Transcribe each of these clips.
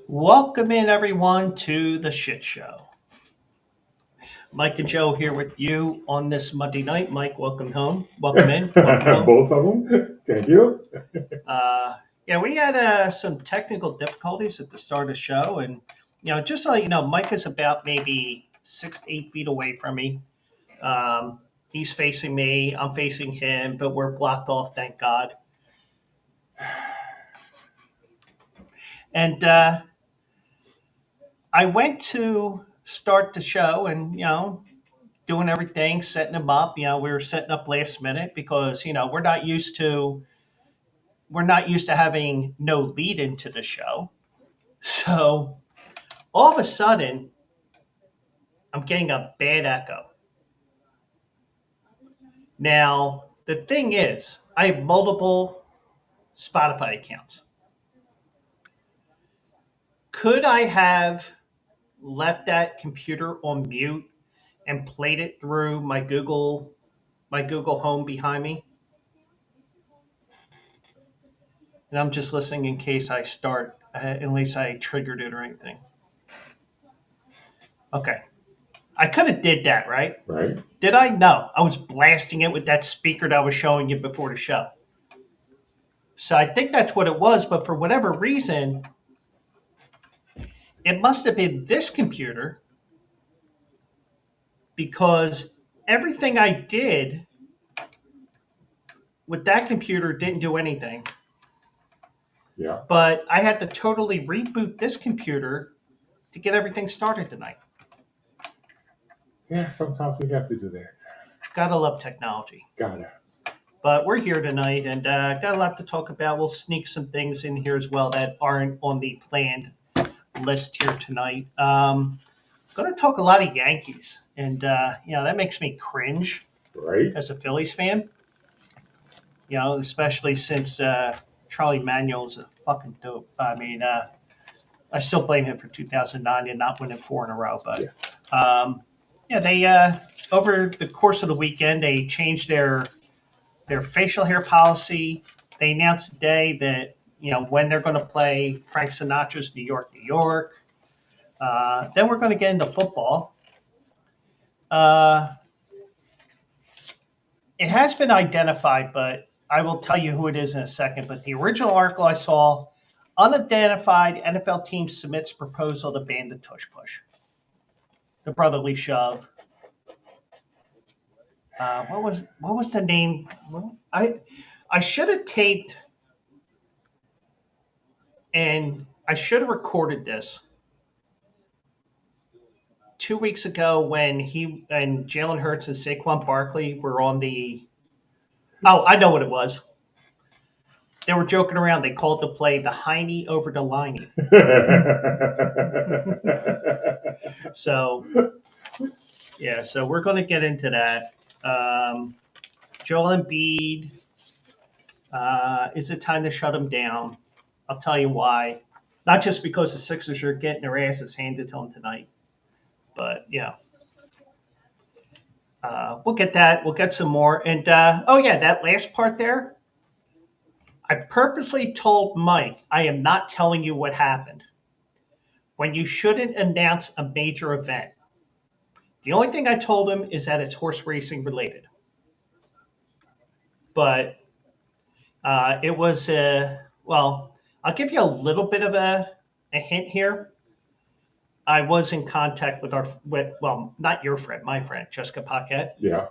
Welcome in, everyone, to the shit show. Mike and Joe here with you on this Monday night. Mike, welcome home. Welcome in. Welcome home. Both of them. Thank you. Yeah, we had some technical difficulties at the start of the show, and just so you know, Mike is about maybe 6 to 8 feet away from me. He's facing me. I'm facing him, but we're blocked off. Thank God. And I went to start the show, and doing everything, setting them up. We were setting up last minute because we're not used to having no lead into the show. So all of a sudden, I'm getting a bad echo. Now the thing is, I have multiple Spotify accounts. Could I have left that computer on mute and played it through my Google Home behind me? And I'm just listening in case I start, unless I triggered it or anything. Okay. I could have did that, right? Right. Did I? No. I was blasting it with that speaker that I was showing you before the show. So I think that's what it was, but for whatever reason, it must have been this computer because everything I did with that computer didn't do anything. Yeah. But I had to totally reboot this computer to get everything started tonight. Yeah. Sometimes we have to do that. Gotta love technology. Gotta. But we're here tonight and got a lot to talk about. We'll sneak some things in here as well that aren't on the planned list here tonight. Going to talk a lot of Yankees, and that makes me cringe Right. as a Phillies fan. Especially since Charlie Manuel's a fucking dope. I mean, I still blame him for 2009 and not winning four in a row. But they over the course of the weekend they changed their facial hair policy. They announced today that when they're going to play Frank Sinatra's New York, New York. Then we're going to get into football. It has been identified, but I will tell you who it is in a second. But the original article I saw, unidentified NFL team submits proposal to ban the Tush Push, the brotherly shove. What was the name? I should have taped, and I should have recorded this 2 weeks ago when he and Jalen Hurts and Saquon Barkley were on the. Oh, I know what it was. They were joking around. They called the play the Heine over the Liney. So, yeah, so we're going to get into that. Joel Embiid, is it time to shut him down? I'll tell you why. Not just because the Sixers are getting their asses handed to them tonight, but we'll get that. We'll get some more. And that last part there. I purposely told Mike, I am not telling you what happened. When you shouldn't announce a major event. The only thing I told him is that it's horse racing related. But it was, I'll give you a little bit of a hint here. I was in contact with not your friend, my friend, Jessica Paquette. Yeah.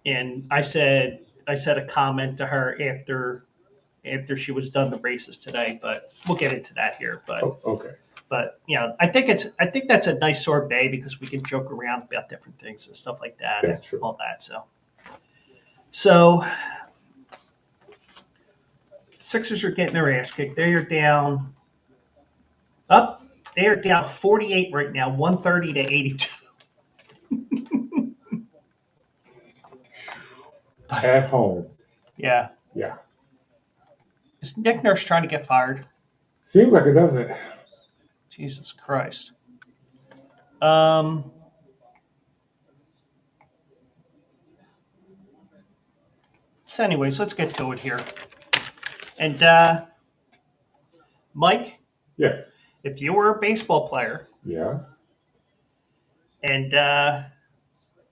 And I said a comment to her after she was done the races today, but we'll get into that here. But Okay. But I think that's a nice sorbet because we can joke around about different things and stuff like that. That's and true. All that. So Sixers are getting their ass kicked. They are down. They are down 48 right now, 130 to 82. At home. Yeah. Yeah. Is Nick Nurse trying to get fired? Seems like it doesn't. Jesus Christ. So anyways, let's get to it here. And Mike, Yes. if you were a baseball player Yes. and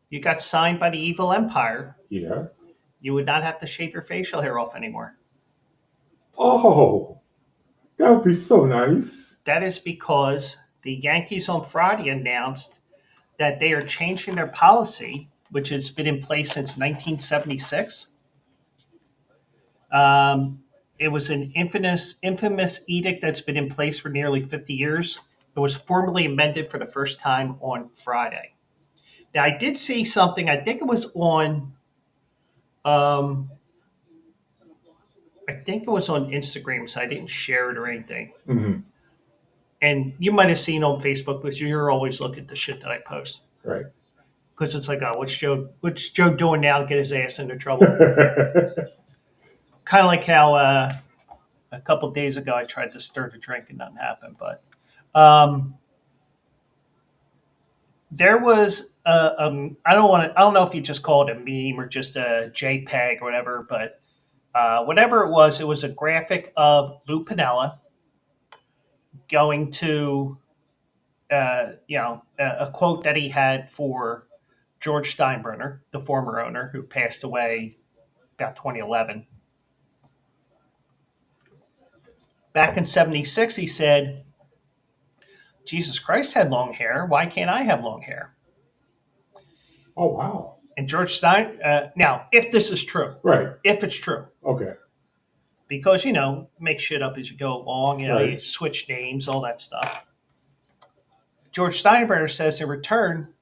you got signed by the evil empire, Yes. you would not have to shave your facial hair off anymore. Oh, that would be so nice. That is because the Yankees on Friday announced that they are changing their policy, which has been in place since 1976. Um, it was an infamous edict that's been in place for nearly 50 years. It was formally amended for the first time on Friday. Now, I did see something. I think it was on. Um, I think it was on Instagram, so I didn't share it or anything. Hmm. And you might have seen on Facebook because you're always looking at the shit that I post. Right. Because it's like, oh, what's Joe doing now to get his ass into trouble? Kind of like how a couple of days ago I tried to stir the drink and nothing happened. But there was I don't know if you just call it a meme or just a JPEG or whatever, but whatever it was a graphic of Lou Piniella going to a quote that he had for George Steinbrenner, the former owner who passed away about 2011. Back in 76, he said, Jesus Christ had long hair. Why can't I have long hair? Oh, wow. And George Stein, now, if this is true, Right. if it's true, Okay. because, make shit up as you go along, Right. you switch names, all that stuff. George Steinbrenner says in return,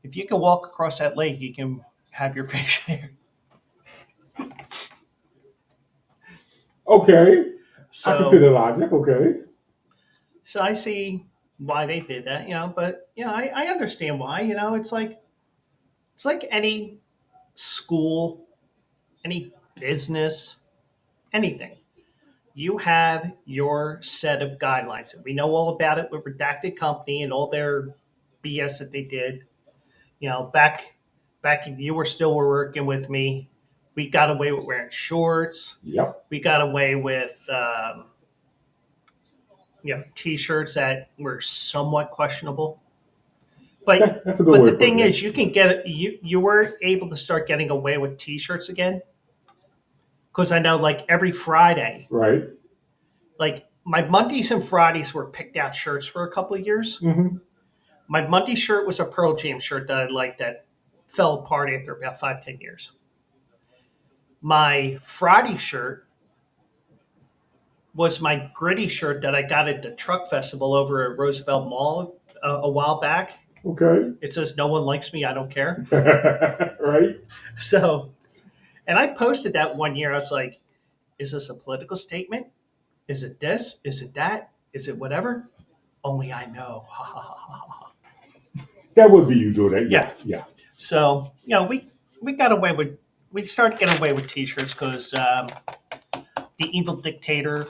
if you can walk across that lake, you can have your facial hair. Okay. I can see So, the logic. Okay. so I see why they did that, but I understand why, it's like any school, any business, anything. You have your set of guidelines. We know all about it with Redacted Company and all their BS that they did. Back you were working with me. We got away with wearing shorts. Yep. We got away with t-shirts that were somewhat questionable. But That's a good way the of putting thing it. is, you can get you were able to start getting away with t-shirts again because I know like every Friday, Right. like my Mondays and Fridays were picked out shirts for a couple of years. Hmm. My Monday shirt was a Pearl Jam shirt that I liked that fell apart after about 5-10 years. My Friday shirt was my gritty shirt that I got at the truck festival over at Roosevelt Mall a while back. Okay. It says, "No one likes me. I don't care." Right. So, and I posted that one year. I was like, is this a political statement? Is it this? Is it that? Is it whatever? Only I know. That would be you doing that. Yeah. Yeah. So, we got away with, we started getting away with t-shirts because the evil dictator,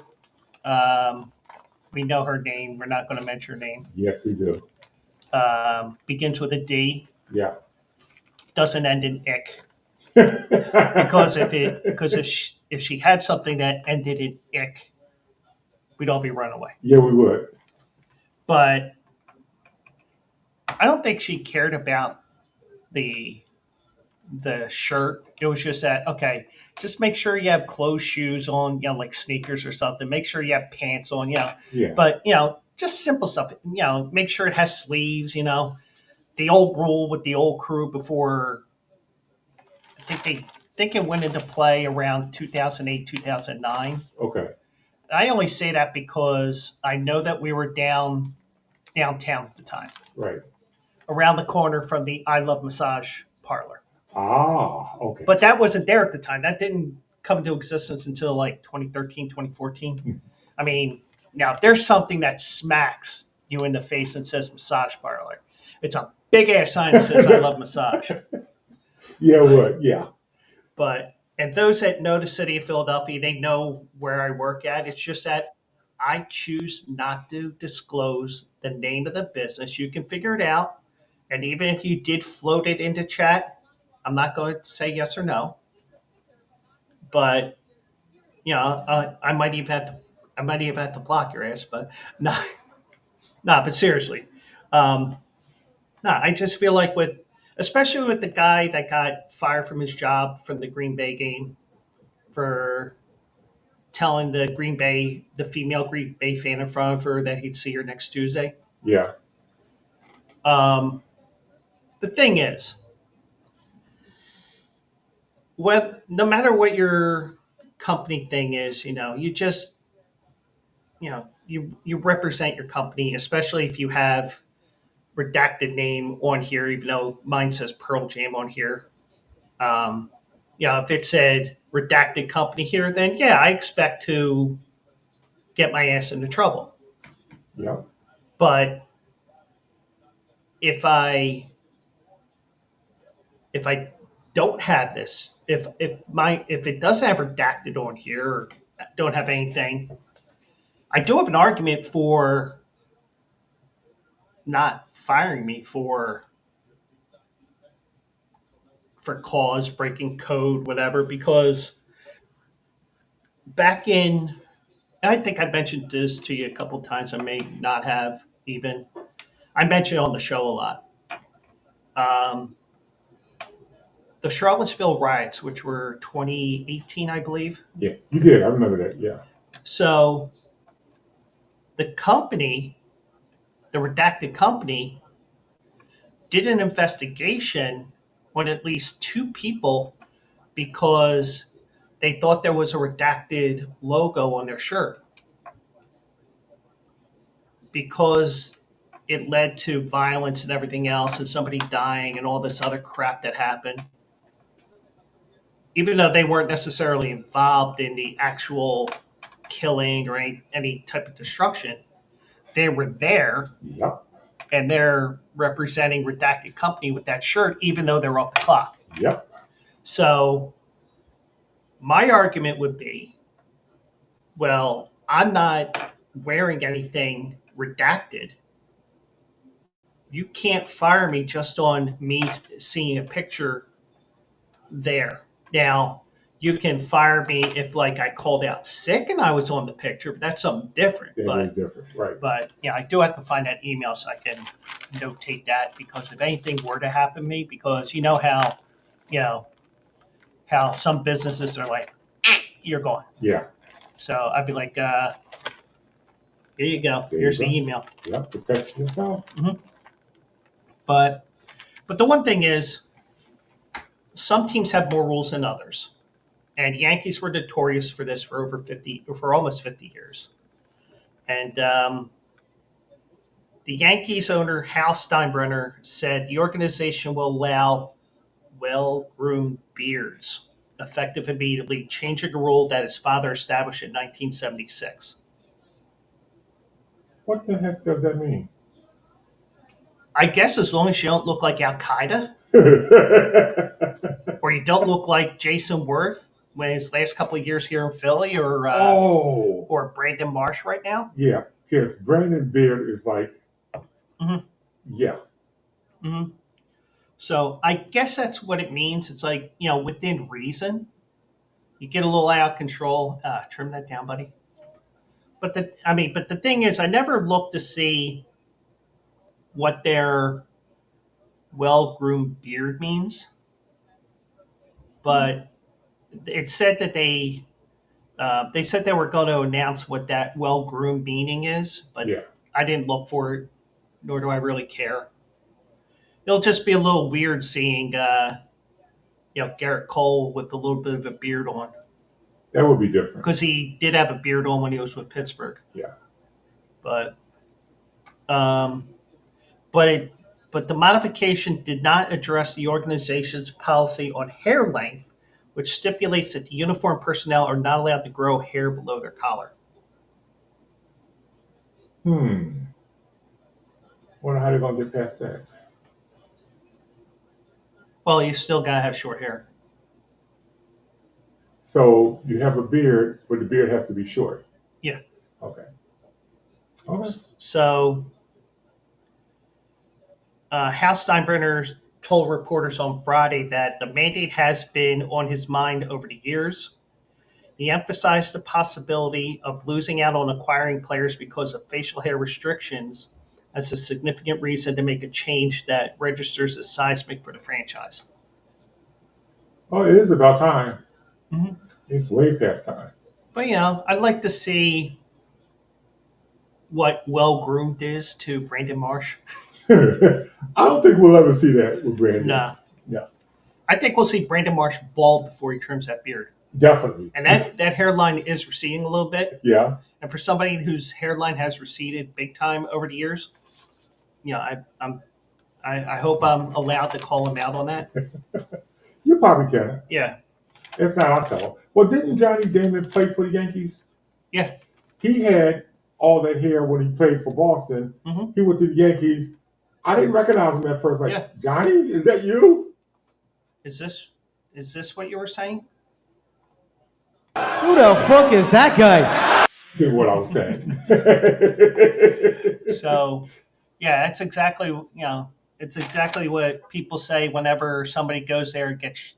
we know her name. We're not going to mention her name. Yes, we do. Begins with a D, Yeah. doesn't end in ick. Because if she had something that ended in ick, we'd all be run away. Yeah, we would. But I don't think she cared about the shirt. It was just that, okay, just make sure you have closed shoes on, like sneakers or something. Make sure you have pants on, Yeah. But just simple stuff. Make sure it has sleeves. The old rule with the old crew before. I think it went into play around 2008, 2009. Okay. I only say that because I know that we were downtown at the time, Right. around the corner from the I Love Massage parlor. Ah, okay. But that wasn't there at the time. That didn't come into existence until like 2013, 2014. I mean, now if there's something that smacks you in the face and says massage parlor, it's a big ass sign that says I love massage. Yeah, it would. Yeah. And those that know the city of Philadelphia, they know where I work at. It's just that I choose not to disclose the name of the business. You can figure it out. And even if you did float it into chat, I'm not going to say yes or no. But I might even have to. I might even have to block your ass, but no, no, but seriously. Um, no, I just feel like especially with the guy that got fired from his job from the Green Bay game for telling the female Green Bay fan in front of her that he'd see her next Tuesday. Yeah. Um, the thing is, no matter what your company thing is, you just, you represent your company, especially if you have redacted name on here, even though mine says Pearl Jam on here. Um, if it said redacted company here, then yeah, I expect to get my ass into trouble. Yeah. But if I if I don't have this, if it doesn't have redacted on here or don't have anything, I do have an argument for not firing me for cause, breaking code, whatever, because back in, and I think I mentioned this to you a couple of times, I may not have even. I mentioned it on the show a lot. Um, the Charlottesville riots, which were 2018, I believe. Yeah. You did. I remember that. Yeah. So the company, the redacted company, did an investigation on at least two people because they thought there was a redacted logo on their shirt because it led to violence and everything else and somebody dying and all this other crap that happened. Even though they weren't necessarily involved in the actual killing or any type of destruction, they were there Yep. and they're representing redacted company with that shirt, even though they're off the clock. Yep. So my argument would be, well, I'm not wearing anything redacted. You can't fire me just on me seeing a picture there. Now, you can fire me if like I called out sick and I was on the picture, but that's something different. That is different. Right. But yeah, I do have to find that email so I can notate that because if anything were to happen to me, because you know how some businesses are like, you're gone. Yeah. So I'd be like, here you go. There Here's you the go. email. Yep. Protect yourself. But the one thing is, some teams have more rules than others, and Yankees were notorious for this for almost 50 years. And the Yankees owner Hal Steinbrenner said the organization will allow well-groomed beards, effective immediately, changing a rule that his father established in 1976. What the heck does that mean? I guess as long as you don't look like Al Qaeda or you don't look like Jason Worth when his last couple of years here in Philly or Brandon Marsh right now. Yeah. Because Brandon Beard is like, Mhm. yeah. Mm-hmm. So I guess that's what it means. It's like, within reason. You get a little out of control. Trim that down, buddy. But the thing is, I never looked to see what their well-groomed beard means. But it said that they said they were going to announce what that well-groomed meaning is. But Yeah. I didn't look for it, nor do I really care. It'll just be a little weird seeing, Garrett Cole with a little bit of a beard on. That would be different. Because he did have a beard on when he was with Pittsburgh. Yeah. But the modification did not address the organization's policy on hair length, which stipulates that the uniformed personnel are not allowed to grow hair below their collar. Wonder how they're going to get past that. Well, you still gotta have short hair. So you have a beard, but the beard has to be short. Yeah. Okay. So, Hal Steinbrenner told reporters on Friday that the mandate has been on his mind over the years. He emphasized the possibility of losing out on acquiring players because of facial hair restrictions as a significant reason to make a change that registers as seismic for the franchise. Oh, it is about time. Mhm. It's way past time. But, I'd like to see what well-groomed is to Brandon Marsh. I don't think we'll ever see that with Brandon. No. Yeah. I think we'll see Brandon Marsh bald before he trims that beard. Definitely. And that hairline is receding a little bit. Yeah. And for somebody whose hairline has receded big time over the years, I hope I'm allowed to call him out on that. You probably can. Yeah. If not, I'll tell him. Well, didn't Johnny Damon play for the Yankees? Yeah. He had all that hair when he played for Boston. Mm-hmm. He went to the Yankees. I didn't recognize him at first. Like, yeah. Johnny, is that you? Is this what you were saying? Who the fuck is that guy? Is what I was saying. So, yeah, that's exactly it's exactly what people say whenever somebody goes there and gets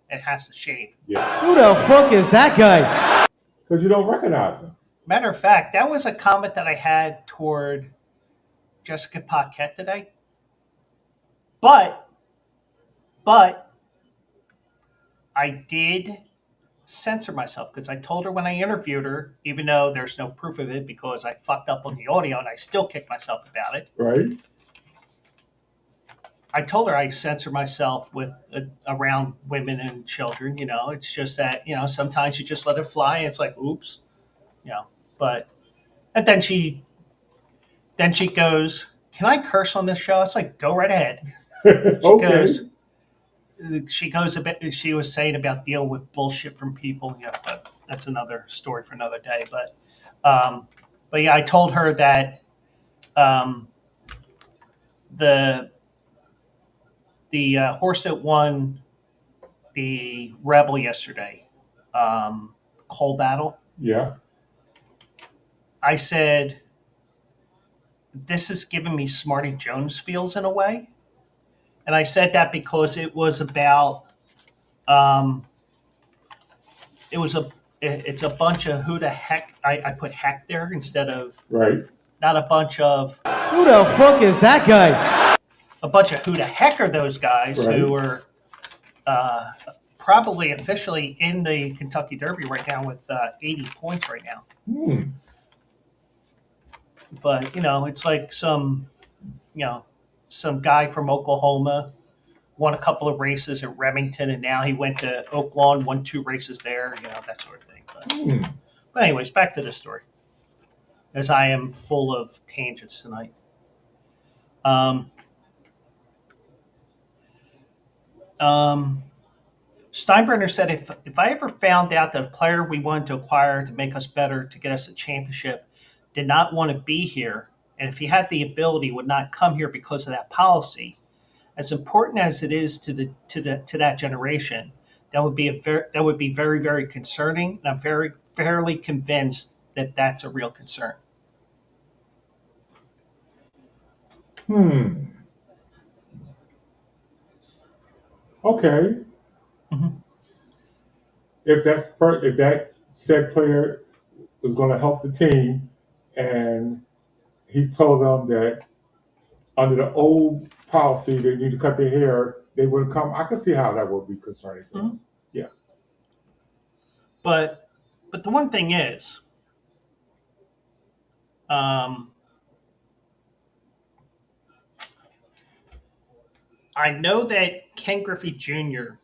and has to shave. Yeah. Who the fuck is that guy? Because you don't recognize him. Matter of fact, that was a comment that I had toward Jessica Paquette today. But I did censor myself because I told her when I interviewed her, even though there's no proof of it because I fucked up on the audio and I still kicked myself about it. Right. I told her I censor myself with around women and children. It's just that sometimes you just let it fly. And it's like, oops, But and then she goes, "Can I curse on this show?" It's like, go right ahead. Okay. She goes a bit. She was saying about deal with bullshit from people. But that's another story for another day. But yeah, I told her that the horse that won the Rebel yesterday, Coal Battle. Yeah. I said, this is giving me Smarty Jones feels in a way. And I said that because it was about, it's a bunch of who the heck, I put heck there instead of, right. Not a bunch of, who the fuck is that guy? A bunch of who the heck are those guys right. who are probably officially in the Kentucky Derby right now with 80 points right now. But, it's like some guy from Oklahoma won a couple of races at Remington, and now he went to Oaklawn, won 2 races there, that sort of thing. But anyways, back to this story, as I am full of tangents tonight. Steinbrenner said, if I ever found out that a player we wanted to acquire to make us better, to get us a championship, did not want to be here, and if he had the ability, would not come here because of that policy, as important as it is to that generation, that would be very, very concerning, and I'm fairly convinced that that's a real concern. Okay. Mm-hmm. If that said player is going to help the team, and he's told them that under the old policy they need to cut their hair, they wouldn't come. I can see how that would be concerning to them. Yeah. But the one thing is, I know that Ken Griffey Jr.,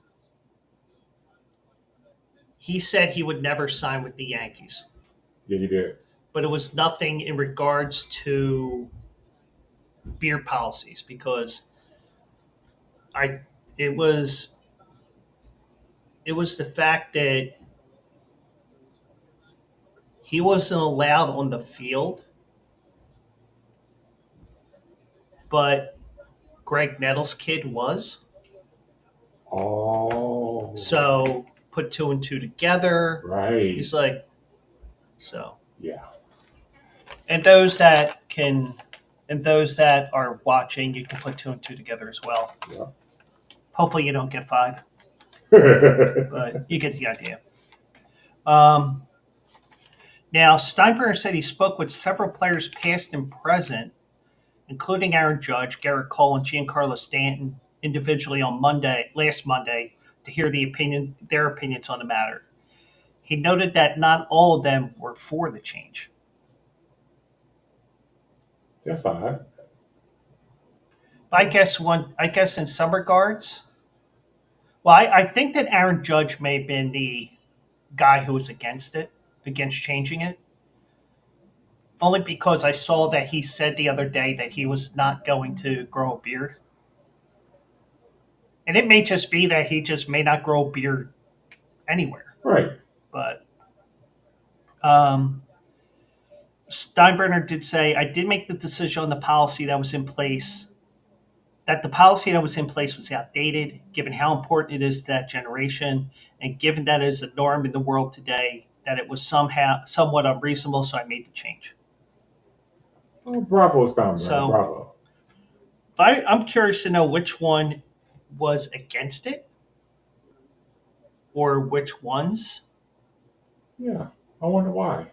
he said he would never sign with the Yankees. Yeah, he did. But it was nothing in regards to beard policies, because it was the fact that he wasn't allowed on the field, but Greg Nettles' kid was. Oh. So put 2 and 2 together. Right. He's like, so. Yeah. And those that are watching, you can put 2 and 2 together as well. Yeah. Hopefully you don't get 5. But you get the idea. Um, Now, Steinbrenner said he spoke with several players past and present, including Aaron Judge, Garrett Cole, and Giancarlo Stanton individually on last Monday, to hear their opinions on the matter. He noted that not all of them were for the change. That's odd. I guess in some regards, well, I think that Aaron Judge may have been the guy who was against changing it. Only because I saw that he said the other day that he was not going to grow a beard. And it may just be that he just may not grow a beard anywhere. Right. But Steinbrenner did say, I did make the decision on the policy that was in place, that the policy that was in place was outdated, given how important it is to that generation, and given that it is a norm in the world today, that it was somewhat unreasonable, so I made the change. Oh, bravo, Steinbrenner. So, bravo. I'm curious to know which one was against it or which ones. Yeah, I wonder why.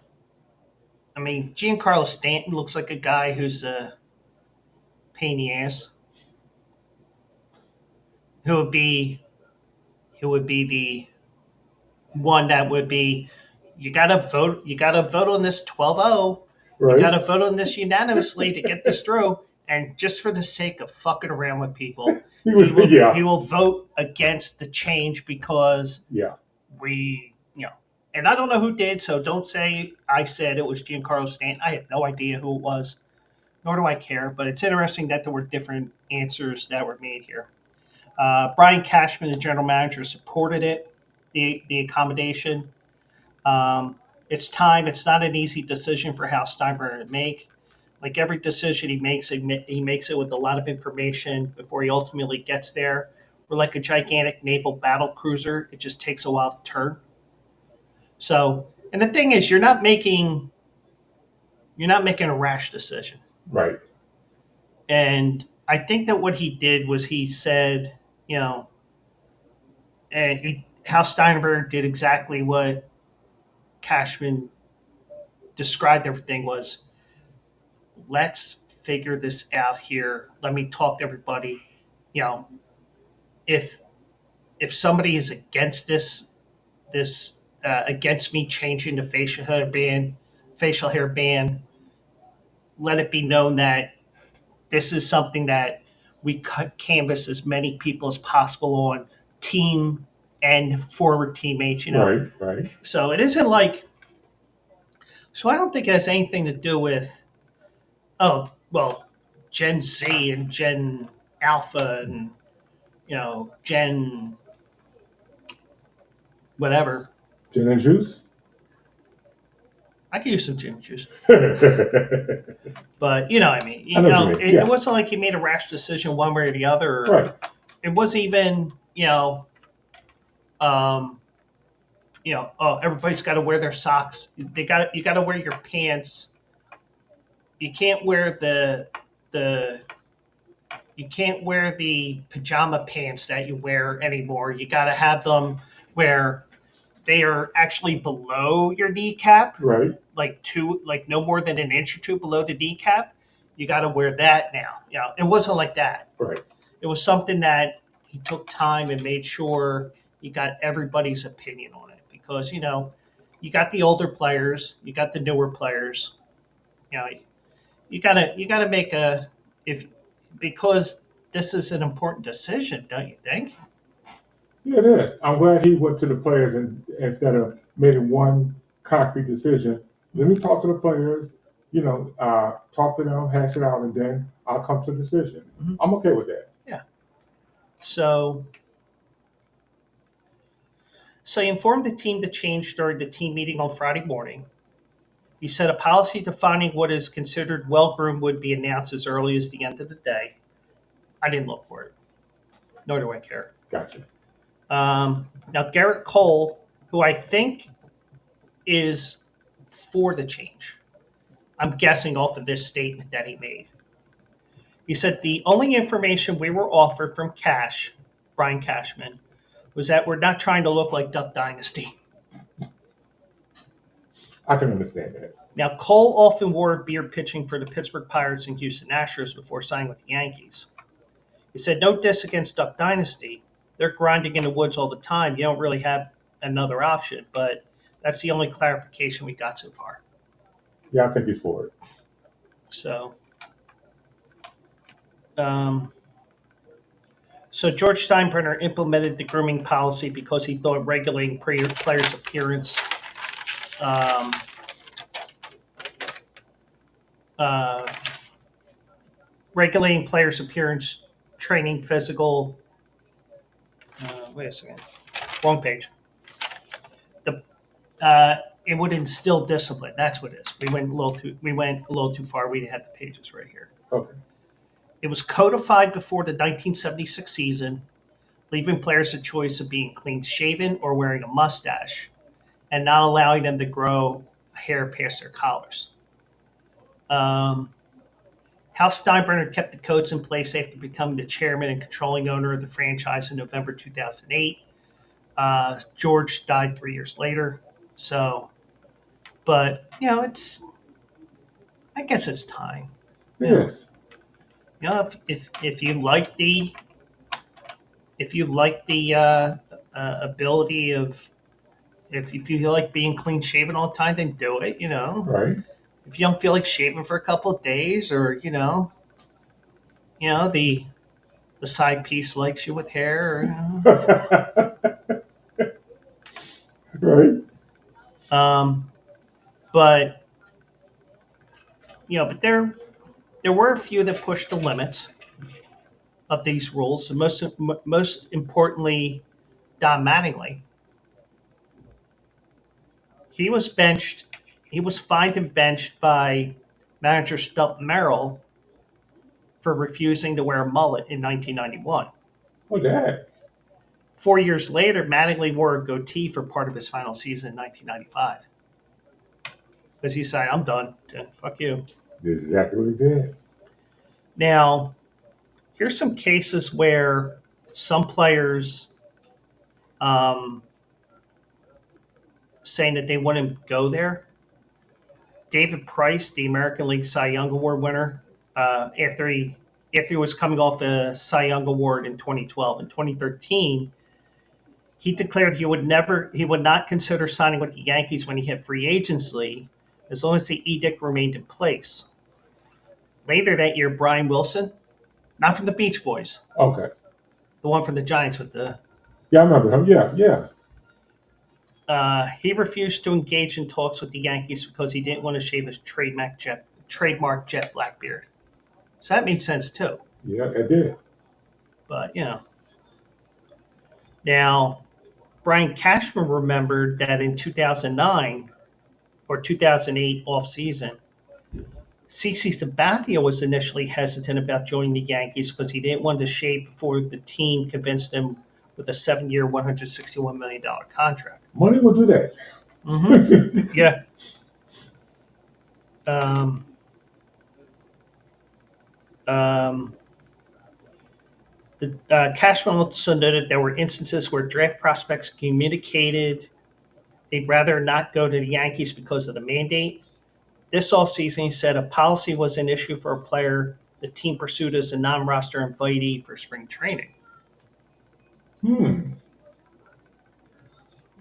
I mean, Giancarlo Stanton looks like a guy who's a pain in the ass. Who would be the one that would be, you gotta vote on this 12-0. Right. You gotta vote on this unanimously to get this through. And just for the sake of fucking around with people, he will vote against the change because and I don't know who did, so don't say I said it was Giancarlo Stanton. I have no idea who it was, nor do I care, but it's interesting that there were different answers that were made here. Brian Cashman, the general manager, supported it, the accommodation. It's time. It's not an easy decision for Hal Steinbrenner to make. Like every decision he makes it with a lot of information before he ultimately gets there. We're like a gigantic naval battle cruiser. It just takes a while to turn. So, and the thing is, you're not making a rash decision. Right. And I think that what he did was he said, Hal Steinbrenner did exactly what Cashman described everything was, let's figure this out here. Let me talk to everybody. If somebody is against this against me changing the facial hair ban, let it be known that this is something that we canvass as many people as possible on, team and forward teammates. Right. So it isn't like. So I don't think it has anything to do with, Gen Z and Gen Alpha and, Gen whatever. Gin and juice? I could use some gin juice. But, it wasn't like he made a rash decision one way or the other. Right. It wasn't even, everybody's got to wear their socks. You got to wear your pants. You can't wear the pajama pants that you wear anymore. You got to have them where they are actually below your kneecap. Right. Like no more than an inch or two below the kneecap. You got to wear that now. It wasn't like that. Right. It was something that he took time and made sure he got everybody's opinion on it, because you got the older players, you got the newer players. You gotta make because this is an important decision, don't you think? Yeah, it is. I'm glad he went to the players instead of making one concrete decision. Let me talk to the players, talk to them, hash it out, and then I'll come to a decision. Mm-hmm. I'm okay with that. Yeah. So he informed the team to change during the team meeting on Friday morning. He said a policy defining what is considered well-groomed would be announced as early as the end of the day. I didn't look for it, nor do I care. Gotcha. Now, Garrett Cole, who I think is for the change, I'm guessing off of this statement that he made. He said the only information we were offered from Brian Cashman, was that we're not trying to look like Duck Dynasty. I can understand that. Now, Cole often wore a beard pitching for the Pittsburgh Pirates and Houston Astros before signing with the Yankees. He said, no diss against Duck Dynasty. They're grinding in the woods all the time. You don't really have another option, but that's the only clarification we got so far. Yeah, I think he's for it. So, George Steinbrenner implemented the grooming policy because he thought regulating players' appearance regulating players' appearance, training, physical. Wait a second, wrong page. It would instill discipline. That's what it is. We went a little too far. We had the pages right here. Okay. It was codified before the 1976 season, leaving players a choice of being clean-shaven or wearing a mustache, and not allowing them to grow hair past their collars. Hal Steinbrenner kept the codes in place after becoming the chairman and controlling owner of the franchise in November 2008. George died 3 years later. So, but I guess it's time. Yes. If you like the ability of if you feel like being clean shaven all the time, then do it. Right. If you don't feel like shaving for a couple of days, or the side piece likes you with hair, Right. but there were a few that pushed the limits of these rules. And most importantly, Don Mattingly. He was benched. He was fined and benched by manager Stump Merrill for refusing to wear a mullet in 1991. Oh, that. 4 years later, Mattingly wore a goatee for part of his final season in 1995. Because he said, I'm done. Fuck you. That's exactly what he did. Now, here's some cases where some players saying that they wouldn't go there. David Price, the American League Cy Young Award winner, after he was coming off the Cy Young Award in 2012. In 2013, he declared he would not consider signing with the Yankees when he hit free agency, as long as the edict remained in place. Later that year, Brian Wilson, not from the Beach Boys, Okay. the one from the Giants with the... Yeah, I remember him. Yeah. He refused to engage in talks with the Yankees because he didn't want to shave his trademark jet black beard. So that made sense too. Yeah, it did. But, Now, Brian Cashman remembered that in 2009 or 2008 offseason, CeCe Sabathia was initially hesitant about joining the Yankees because he didn't want to shave before the team convinced him with a 7-year, $161 million contract. Money will do that. Mm-hmm. Yeah. Cashman also noted there were instances where draft prospects communicated they'd rather not go to the Yankees because of the mandate. This offseason, he said a policy was an issue for a player the team pursued as a non-roster invitee for spring training.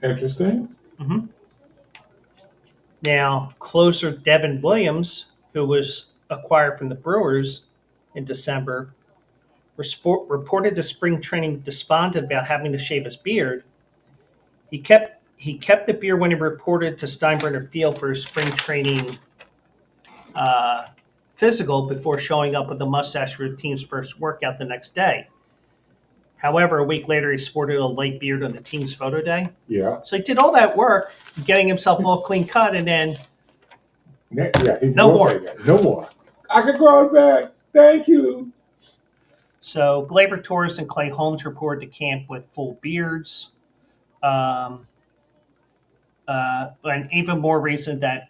Interesting. Mm-hmm. Now, closer Devin Williams, who was acquired from the Brewers in December, reported to spring training despondent about having to shave his beard. He kept the beard when he reported to Steinbrenner Field for his spring training physical before showing up with a mustache for the team's first workout the next day. However, a week later, he sported a light beard on the team's photo day. Yeah. So he did all that work, getting himself all clean cut, and then no more. No more. I can grow it back. Thank you. So Gleyber Torres and Clay Holmes reported to camp with full beards. And even more reason that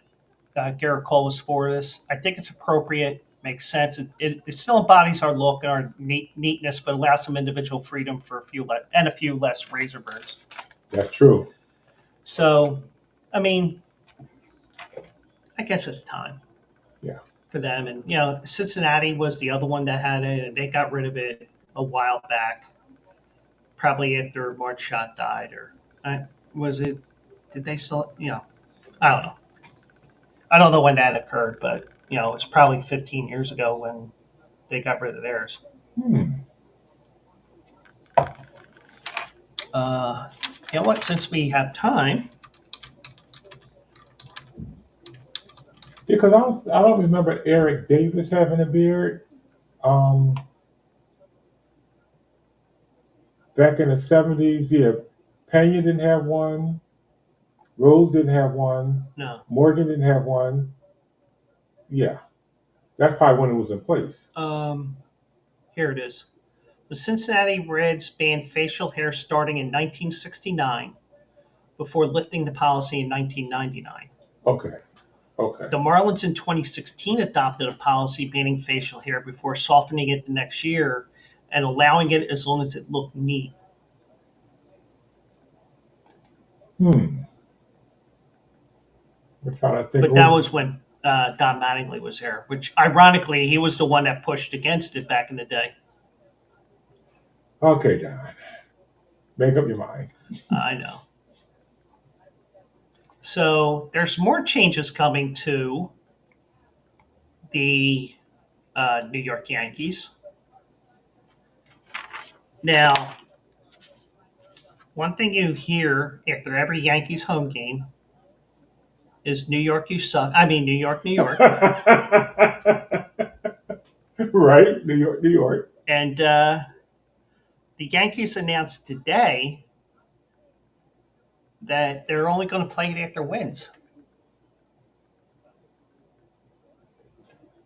Garrett Cole was for this. I think it's appropriate, makes sense. It still embodies our look and our neatness, but allows some individual freedom for a few less razor burns. That's true. So, I mean, I guess it's time. Yeah. For them, and Cincinnati was the other one that had it, and they got rid of it a while back, probably after Mark Schott died, or was it? Did they still? I don't know. I don't know when that occurred, but it was probably 15 years ago when they got rid of theirs. Hmm. You know what? Since we have time, Because I don't remember Eric Davis having a beard. Um, Back in the 70s, yeah, Pena didn't have one. Rose didn't have one. no. Morgan didn't have one. Yeah, that's probably when it was in place. Here it is. The Cincinnati Reds banned facial hair starting in 1969, before lifting the policy in 1999. Okay. Okay. The Marlins in 2016 adopted a policy banning facial hair before softening it the next year and allowing it as long as it looked neat. Hmm. I'm trying to think. But that was when Don Mattingly was there, which ironically, he was the one that pushed against it back in the day. Okay, Don. Make up your mind. I know. So there's more changes coming to the New York Yankees. Now, one thing you hear after every Yankees home game is New York, you suck. I mean, New York, New York. Right? New York, New York. And the Yankees announced today that they're only going to play it after wins.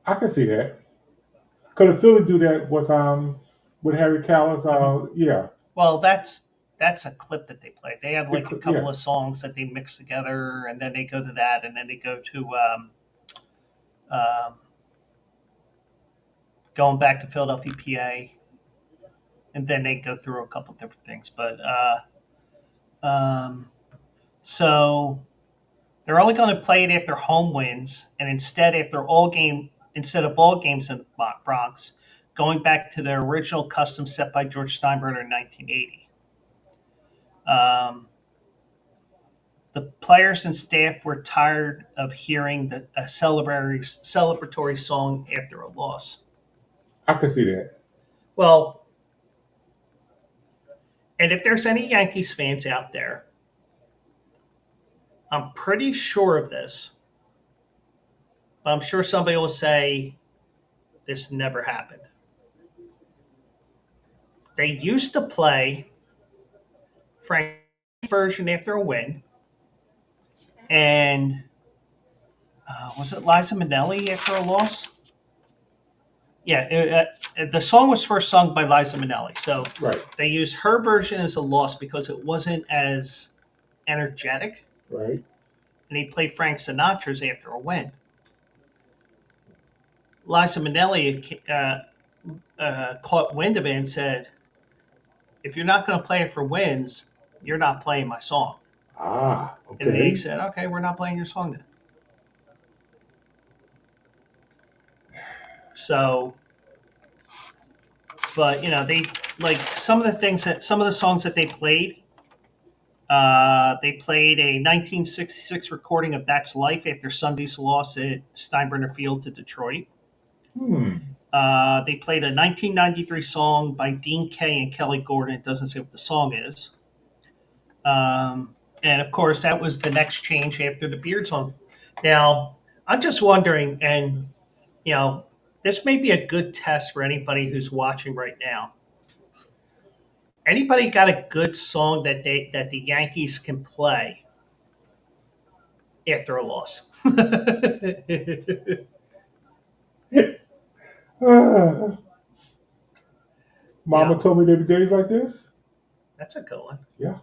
I can see that. Could the Phillies do that with Harry Callis? Yeah. Well, that's a clip that they play. They have like a couple Yeah. of songs that they mix together, and then they go to that, and then they go to going back to Philadelphia, PA, and then they go through a couple of different things. But so they're only going to play it after home wins, and instead of all games in the Bronx, going back to the original custom set by George Steinbrenner in 1980. The players and staff were tired of hearing a celebratory song after a loss. I can see that. Well, and if there's any Yankees fans out there, I'm pretty sure of this, but I'm sure somebody will say this never happened. They used to play Frank's version after a win, and was it Liza Minnelli after a loss? Yeah, the song was first sung by Liza Minnelli, so Right. they used her version as a loss because it wasn't as energetic, Right. and he played Frank Sinatra's after a win. Liza Minnelli caught wind of it and said, if you're not going to play it for wins, you're not playing my song. Ah, okay. And they said, okay, we're not playing your song then. So, but they like some of the songs that they played. They played a 1966 recording of "That's Life" after Sunday's loss at Steinbrenner Field to Detroit. They played a 1993 song by Dean Kaye and Kelly Gordon. It doesn't say what the song is. And of course, that was the next change after the Beard song. Now, I'm just wondering, and this may be a good test for anybody who's watching right now. Anybody got a good song that the Yankees can play after a loss? Mama told me there'd be days like this. That's a good one. Yeah.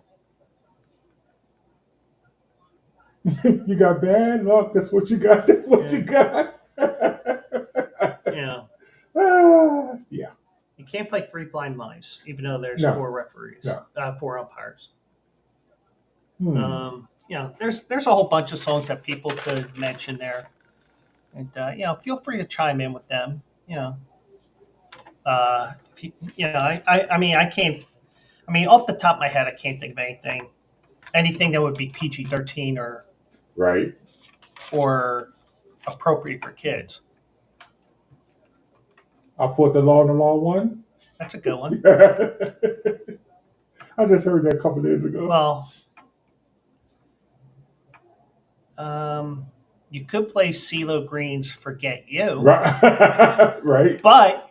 You got bad luck. That's what you got. That's what you got. Yeah. Yeah. You can't play Three Blind Mice, even though there's No. 4 referees, No. 4 umpires. Hmm. There's a whole bunch of songs that people could mention there. And feel free to chime in with them. If I mean, I can't. I mean, off the top of my head, I can't think of anything that would be PG-13 Right. or appropriate for kids. I fought the law and the law won. That's a good one. I just heard that a couple days ago. Well, you could play CeeLo Green's "Forget You," Right. Right. but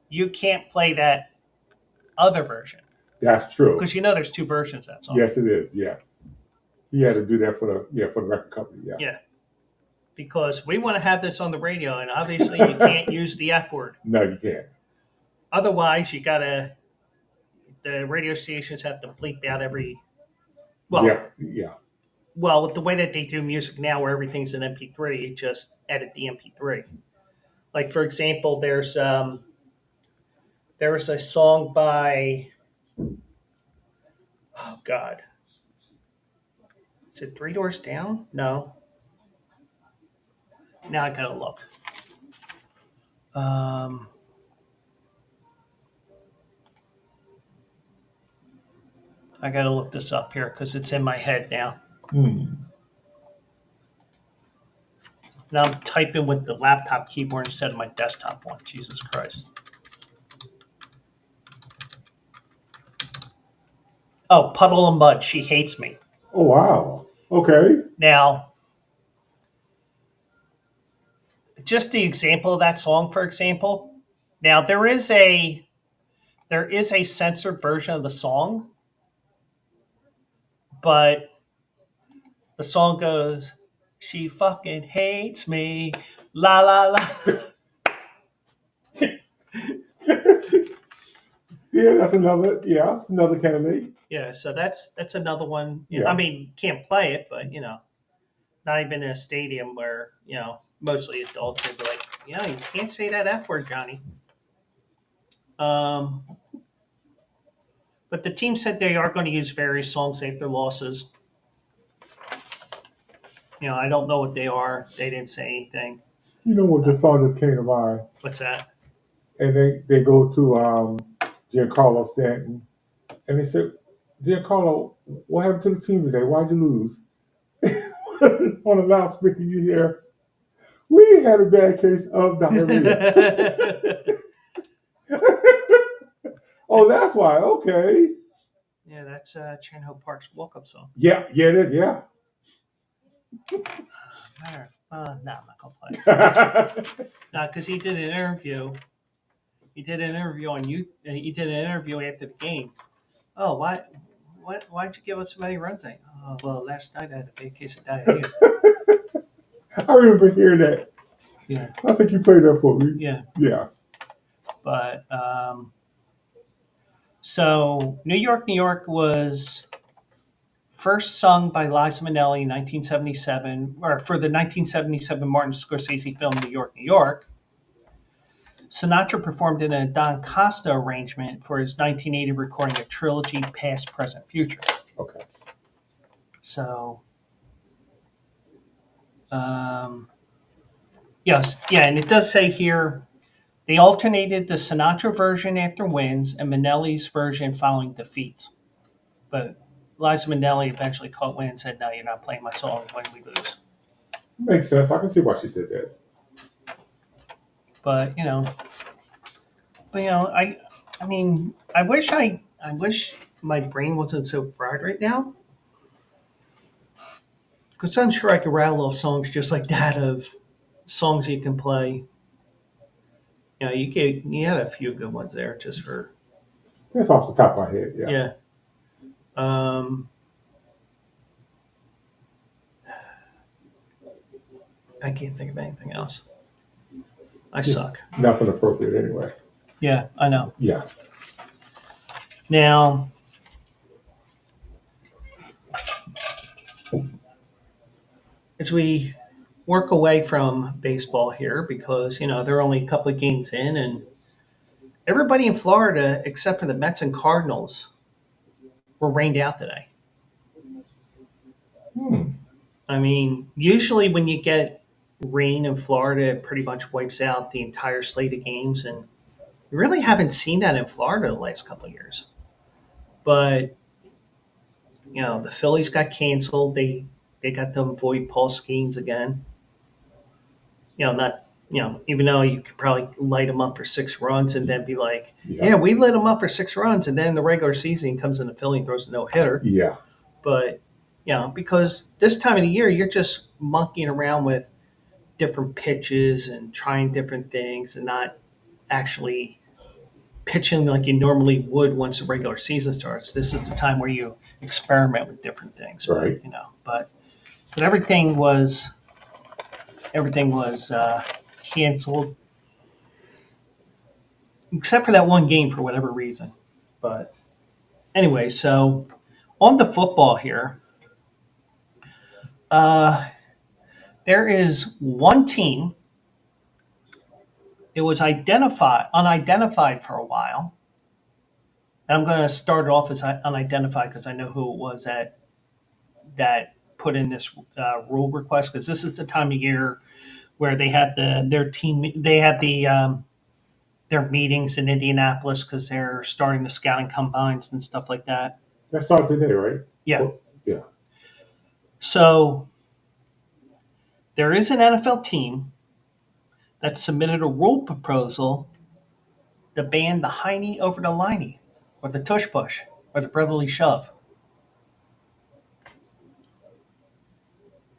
you can't play that other version That's true. because there's two versions of that song. Yes, it is. Yes. He had to do that for the record company. Yeah. Yeah. Because we want to have this on the radio, and obviously you can't use the F word. No, you can't. Otherwise, the radio stations have to bleep out every. Well, yeah. Well, with the way that they do music now, where everything's in MP3, you just edit the MP3. Like, for example, there was a song by, oh God, is it Three Doors Down? No. Now I gotta look. I gotta look this up here because it's in my head now. Now I'm typing with the laptop keyboard instead of my desktop one. Jesus Christ. Oh, Puddle of Mud. She Hates Me. Oh, wow. Okay. Now, just the example of that song, for example. Now, there is a censored version of the song, but the song goes, "She fucking hates me, la la la." Yeah, that's another candidate. Yeah, so that's another one. Yeah. I mean, can't play it, but not even in a stadium where mostly adults would be like, you can't say that F word, Johnny. But the team said they are going to use various songs after losses. I don't know what they are. They didn't say anything. You know what? This song just came to mind. What's that? And they go to Giancarlo Stanton, and they said, "Giancarlo, what happened to the team today? Why'd you lose?" On the loudspeaker, you hear, "We had a bad case of diarrhea." Oh, that's why. Okay. Yeah, that's Chan Ho Park's walk-up song. Yeah, it is. Yeah. No, I'm not gonna play it. No, because he did an interview. He did an interview on you. He did an interview after the game. Oh, why'd you give us so many runs? Oh, well, last night I had a big case of diarrhea. I remember hearing that. Yeah. I think you played that for me. Yeah. Yeah. But so New York was first sung by Liza Minnelli in 1977, or for the 1977 Martin Scorsese film New York. Sinatra performed in a Don Costa arrangement for his 1980 recording of Trilogy Past, Present, Future. Okay. So, yes, yeah, and it does say here they alternated the Sinatra version after wins and Minnelli's version following defeats. But Liza Minnelli eventually caught wind and said, "No, you're not playing my song when we lose." Makes sense. I can see why she said that. But I mean, I wish my brain wasn't so fried right now, because I'm sure I could rattle off songs just like that of songs you can play. You had a few good ones there just for. That's off the top of my head. Yeah. Yeah. I can't think of anything else. I suck. Nothing appropriate anyway. Yeah, I know. Yeah. Now, as we work away from baseball here, because they're only a couple of games in, and everybody in Florida except for the Mets and Cardinals were rained out today. I mean, usually when you get rain in Florida, it pretty much wipes out the entire slate of games, and we really haven't seen that in Florida the last couple of years. But the Phillies got canceled. They got to avoid Paul Skeens again. Not even though you could probably light them up for 6 runs and then be like, yeah, we lit them up for 6 runs, and then the regular season comes in the Philly and throws a no hitter. Yeah. But because this time of the year you're just monkeying around with different pitches and trying different things and not actually pitching like you normally would once the regular season starts. This is the time where you experiment with different things, Right. But everything was canceled except for that one game for whatever reason. But anyway, so on the football here, there is one team. It was unidentified for a while. And I'm going to start it off as unidentified because I know who it was that put in this rule request, because this is the time of year where they have their meetings in Indianapolis because they're starting the scouting combines and stuff like that. That started today, right? Yeah. Well, yeah. So there is an NFL team that submitted a rule proposal to ban the hiney over the liney, or the tush push, or the brotherly shove.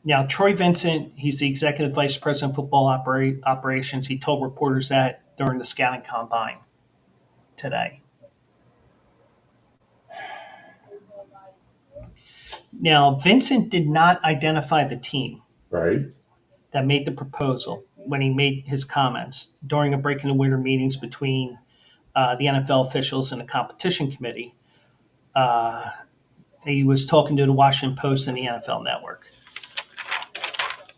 Now, Troy Vincent, he's the executive vice president of football operations. He told reporters that during the scouting combine today. Now, Vincent did not identify the team Right. that made the proposal when he made his comments during a break in the winter meetings between the NFL officials and the competition committee. He was talking to the Washington Post and the NFL Network.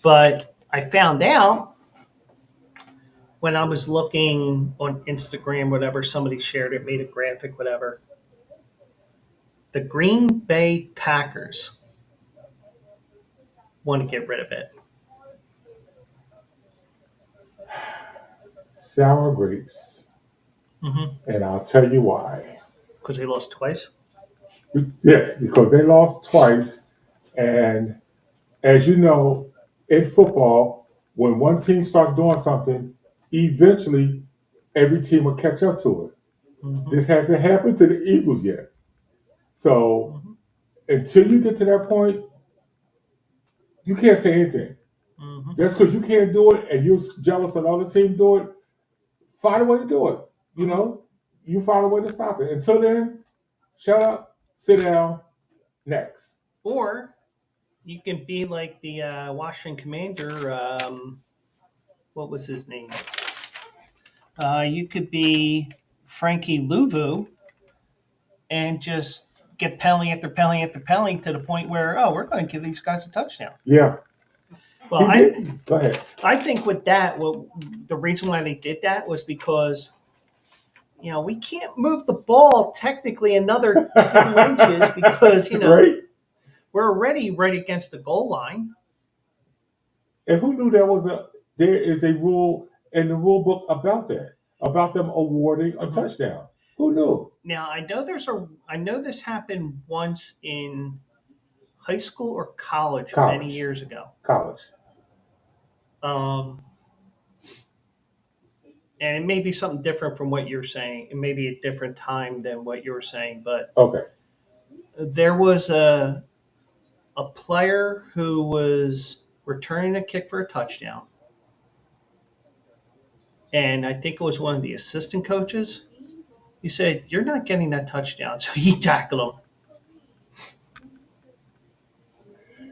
But I found out when I was looking on Instagram, whatever, somebody shared it, made a graphic, whatever. The Green Bay Packers want to get rid of it. Sour grapes. Mm-hmm. And I'll tell you why. Because they lost twice? Yes, because they lost twice. And as you know, in football, when one team starts doing something, eventually every team will catch up to it. Mm-hmm. This hasn't happened to the Eagles yet. So until you get to that point, you can't say anything. Mm-hmm. Just because you can't do it and you're jealous of the other team do it, find a way to do it. You find a way to stop it. Until then, shut up, sit down, next. Or you can be like the Washington Commander. What was his name? You could be Frankie Louvu and just get penalty after penalty after penalty to the point where, we're going to give these guys a touchdown. Yeah. Well, Go ahead. I think with that, the reason why they did that was because, we can't move the ball technically another 2 inches because, Right? we're already right against the goal line. And who knew there is a rule in the rule book about that, about them awarding a touchdown? Who knew? Now I know this happened once in high school or college. Many years ago. College. And it may be something different from what you're saying. It may be a different time than what you were saying, but okay. There was a player who was returning a kick for a touchdown. And I think it was one of the assistant coaches. He said, "You're not getting that touchdown." So he tackled him.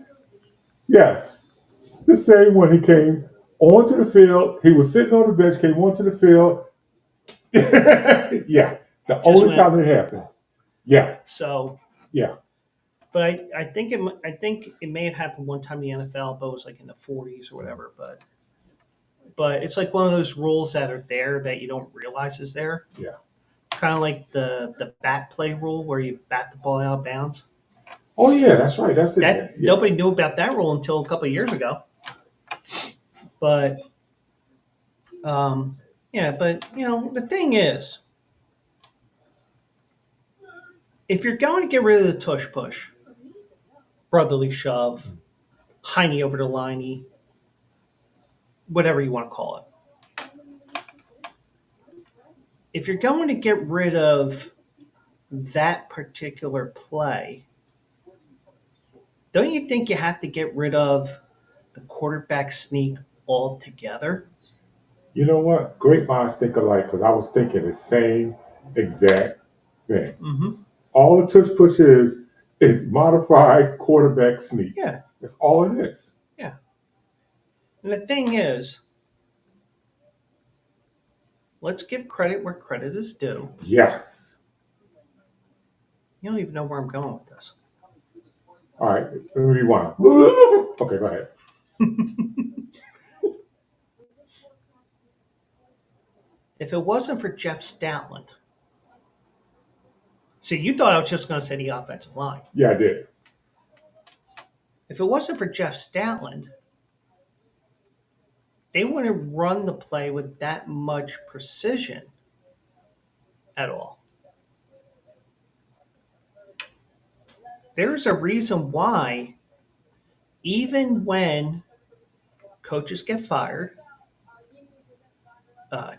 Yes. The same when he came onto the field. He was sitting on the bench, came onto the field. Yeah. The only time it happened. Yeah. So. Yeah. But I think it may have happened one time in the NFL, but it was like in the 40s or whatever. But it's like one of those rules that are there that you don't realize is there. Yeah. Kind of like the bat play rule where you bat the ball out of bounds. Oh yeah, that's right. That's it. Nobody knew about that rule until a couple of years ago. But yeah, but the thing is, if you're going to get rid of the tush push, brotherly shove, Heine over the liney, whatever you want to call it. If you're going to get rid of that particular play, don't you think you have to get rid of the quarterback sneak altogether? You know what? Great minds think alike because I was thinking the same exact thing. Mm-hmm. All the tush push is modified quarterback sneak. Yeah. That's all it is. Yeah. And the thing is, let's give credit where credit is due. Yes. You don't even know where I'm going with this. All right. Rewind. Okay, go ahead. If it wasn't for Jeff Stoutland, see, you thought I was just going to say the offensive line. Yeah, I did. If it wasn't for Jeff Stoutland, they wouldn't run the play with that much precision at all. There's a reason why, even when coaches get fired,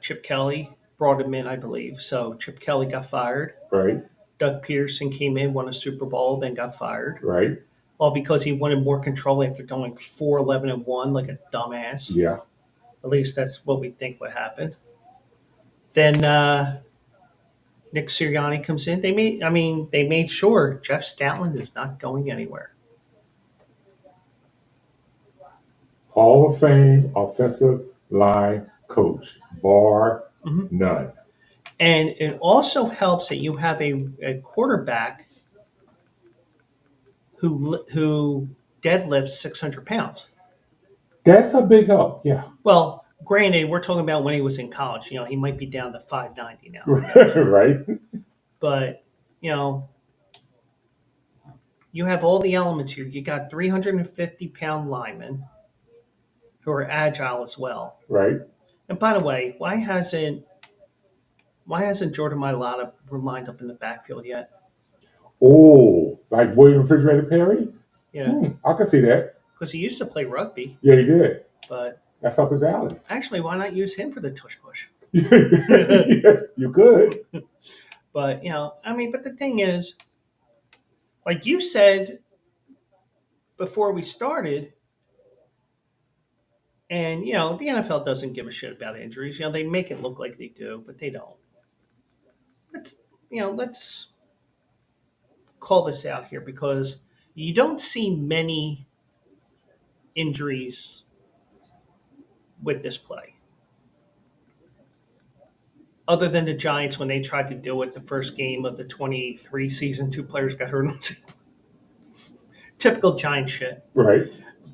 Chip Kelly brought him in, I believe. So Chip Kelly got fired. Right. Doug Peterson came in, won a Super Bowl, then got fired. Right. Well, because he wanted more control after going 4-11-1 like a dumbass. Yeah. At least that's what we think would happen. Then Nick Sirianni comes in. They made sure Jeff Stoutland is not going anywhere. Hall of Fame offensive line coach, bar none. And it also helps that you have a quarterback who deadlifts 600 pounds. That's a big help. Yeah. Well, granted, we're talking about when he was in college. He might be down to 590 now. Right. But, you have all the elements here. You got 350-pound linemen who are agile as well. Right. And by the way, why hasn't Jordan Mailata lined up in the backfield yet? Oh, like William Refrigerator Perry? Yeah. I can see that. Because he used to play rugby. Yeah, he did. But that's up his alley. Actually, why not use him for the tush push? You could. But, but the thing is, like you said before we started, and, the NFL doesn't give a shit about injuries. They make it look like they do, but they don't. Let's call this out here because you don't see many injuries with this play. Other than the Giants when they tried to do it the first game of the 23 season, 2 players got hurt. Typical Giant shit. Right.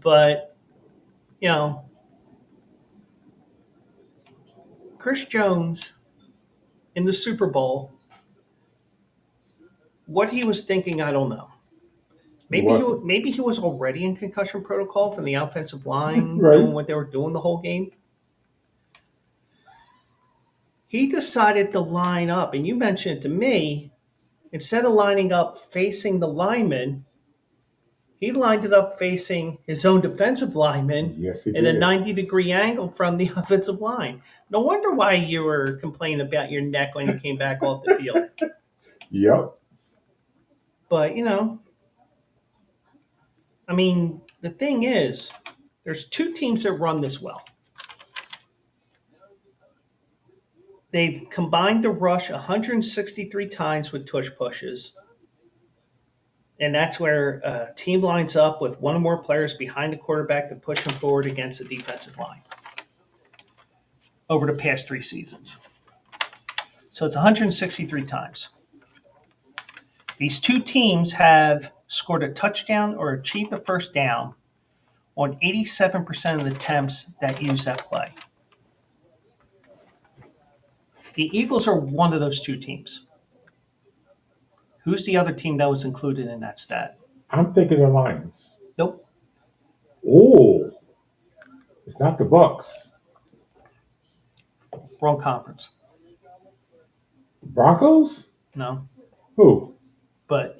But, Chris Jones in the Super Bowl, what he was thinking, I don't know. Maybe he was already in concussion protocol from the offensive line, right. Doing what they were doing the whole game. He decided to line up, and you mentioned it to me, instead of lining up facing the lineman, he lined it up facing his own defensive lineman in a 90-degree angle from the offensive line. No wonder why you were complaining about your neck when you came back off the field. Yep. But, the thing is, there's 2 teams that run this well. They've combined the rush 163 times with tush pushes. And that's where a team lines up with one or more players behind the quarterback to push him forward against the defensive line over the past 3 seasons. So it's 163 times. These 2 teams have scored a touchdown or achieved a first down on 87% of the attempts that use that play. The Eagles are one of those 2 teams. Who's the other team that was included in that stat? I'm thinking the Lions. Nope. Oh. It's not the Bucks. Wrong conference. Broncos? No, Who? but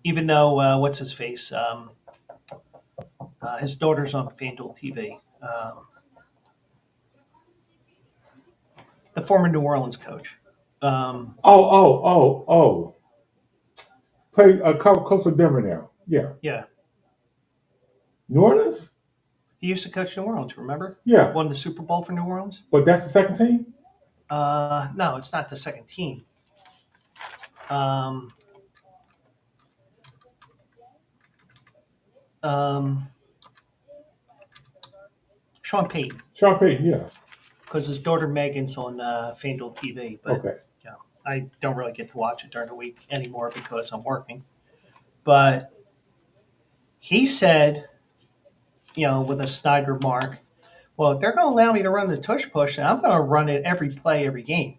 even though what's his face, his daughter's on FanDuel TV. The former New Orleans coach. Oh. Play a coach for Denver now. Yeah. Yeah, New Orleans? he used to coach New Orleans. Remember? Yeah. Won the Super Bowl for New Orleans. But that's the second team? No, it's not the second team. Um, um, Sean Payton, Sean Payton, yeah. because his daughter Megan's on FanDuel TV. But Okay. I don't really get to watch it during the week anymore because I'm working. But he said, with a snide remark, well, if they're going to allow me to run the tush push, and I'm going to run it every play, every game.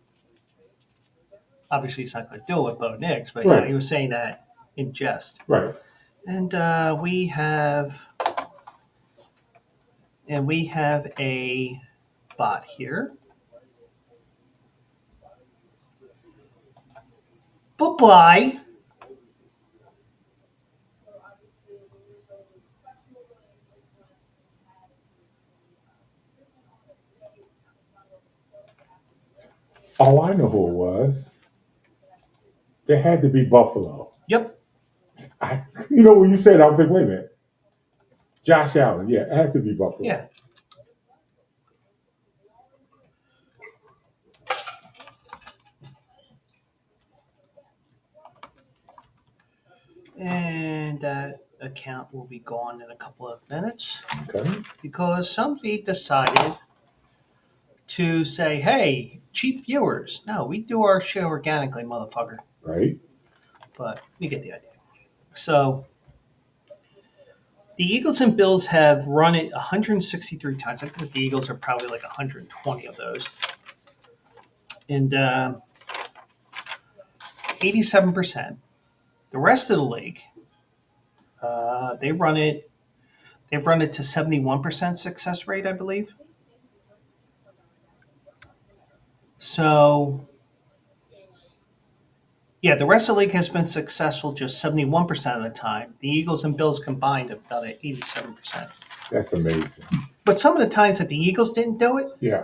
Obviously, he's not going to do it, Bo Nix, but Right. he was saying that in jest. Right. And we have a bot here. Bye-bye. Oh, I know who it was. There had to be Buffalo. Yep. When you said that, I'm thinking, wait a minute. Josh Allen, yeah, it has to be Buffalo. Yeah. And that account will be gone in a couple of minutes Okay. because somebody decided to say, hey, cheap viewers. No, we do our show organically, motherfucker. Right. But you get the idea. So the Eagles and Bills have run it 163 times. I think the Eagles are probably like 120 of those. And 87%. The rest of the league, they've run it to 71% success rate, I believe. So, yeah, the rest of the league has been successful just 71% of the time. The Eagles and Bills combined have done it 87%. That's amazing. But some of the times that the Eagles didn't do it, Yeah.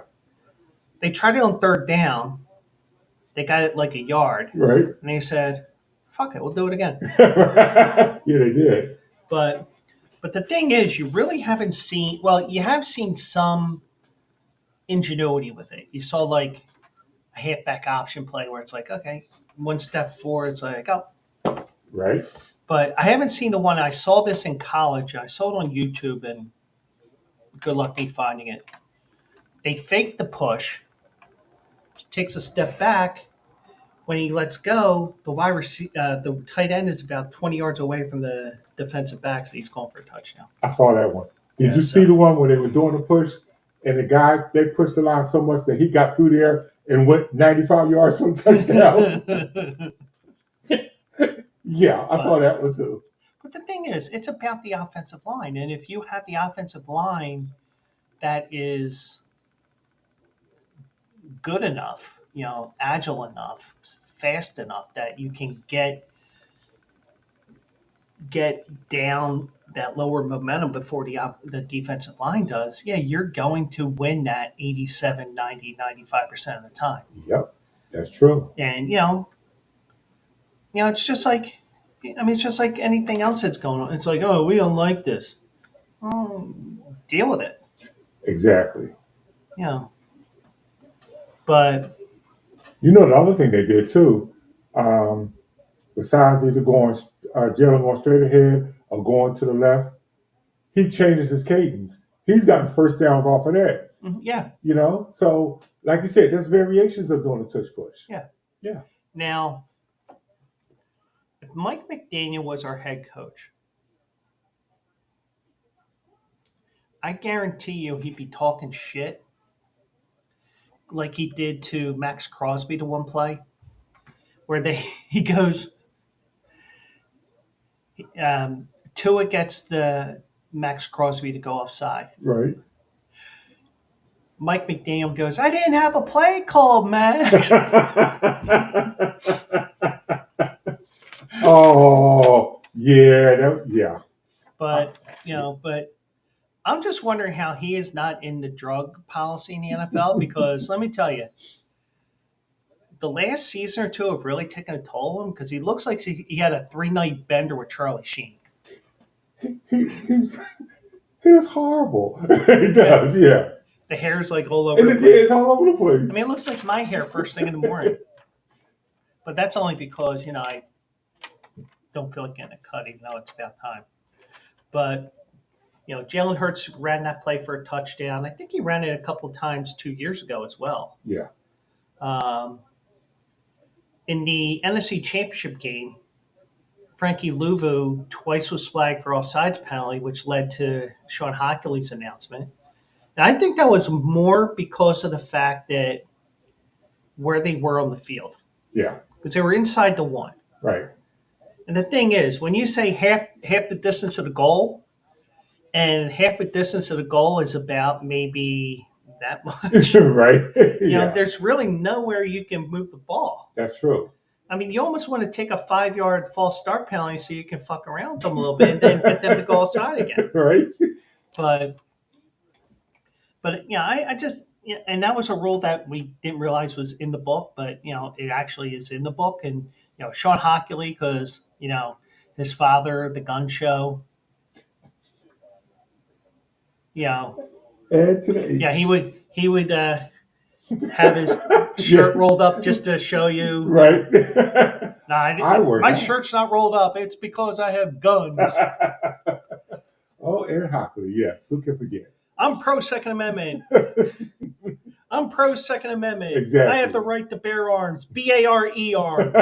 they tried it on third down. They got it like a yard. Right. And they said, fuck it, we'll do it again. Yeah, they did. But the thing is, you really haven't seen, well, you have seen some ingenuity with it. You saw like a halfback option play where it's like, okay, one step forward, it's like, oh. Right. But I haven't seen the one, I saw this in college. I saw it on YouTube, and good luck me finding it. They fake the push, takes a step back. When he lets go, the tight end is about 20 yards away from the defensive back, so he's going for a touchdown. I saw that one. Did you see the one where they were doing the push and the guy, they pushed the line so much that he got through there and went 95 yards from touchdown? Yeah, I saw that one too. But the thing is, it's about the offensive line. And if you have the offensive line that is good enough, agile enough, fast enough that you can get down that lower momentum before the defensive line does, you're going to win that 87, 90, 95% of the time. Yep, that's true. And, it's just like, it's just like anything else that's going on. It's like, oh, we don't like this. Well, deal with it. Exactly. But the other thing they did too, besides either Jalen going straight ahead or going to the left, he changes his cadence. He's gotten first downs off of that. Yeah. So like you said, there's variations of doing a tush push. Yeah. Yeah. Now, if Mike McDaniel was our head coach, I guarantee you he'd be talking shit like he did to Max Crosby to one play where he goes, Tua gets the Max Crosby to go offside. Right. Mike McDaniel goes, I didn't have a play called, Max. Oh, yeah. But I'm just wondering how he is not in the drug policy in the NFL because let me tell you, the last season or two have really taken a toll on him because he looks like he had a 3-night bender with Charlie Sheen. He was horrible. He does, yeah. The hair's like all over And the it's, place. it's all over the place. I mean, it looks like my hair first thing in the morning. But that's only because, I don't feel like getting a cut even though it's about time. But, Jalen Hurts ran that play for a touchdown. I think he ran it a couple of times 2 years ago as well. Yeah. In the NFC Championship game, Frankie Louvu twice was flagged for offsides penalty, which led to Sean Hockley's announcement. And I think that was more because of the fact that where they were on the field. Yeah. Because they were inside the one. Right. And the thing is, when you say half the distance of the goal, and half the distance of the goal is about maybe that much, right. There's really nowhere you can move the ball. That's true. I mean, you almost want to take a 5-yard false start penalty so you can fuck around with them a little bit and then get them to go outside again. Right. But I just, and that was a rule that we didn't realize was in the book, but, it actually is in the book. And, Sean Hockley, because, his father, the gun show, Add to the H. yeah, he would have his shirt rolled up just to show you. Right. My shirt's not rolled up. It's because I have guns. Oh, Aaron Hockley, yes. Who can forget? I'm pro Second Amendment. I'm pro Second Amendment. Exactly. I have the right to bear arms. BARE arms.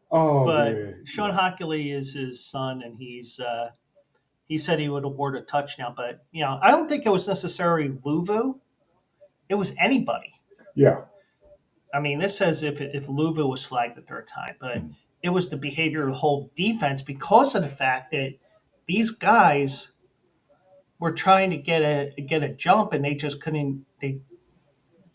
Oh, but man. Sean Hockley is his son, and he said he would award a touchdown. But I don't think it was necessarily Louvu. It was anybody. Yeah. I mean, this says if Louvu was flagged the third time, but it was the behavior of the whole defense because of the fact that these guys were trying to get a jump and they just couldn't. They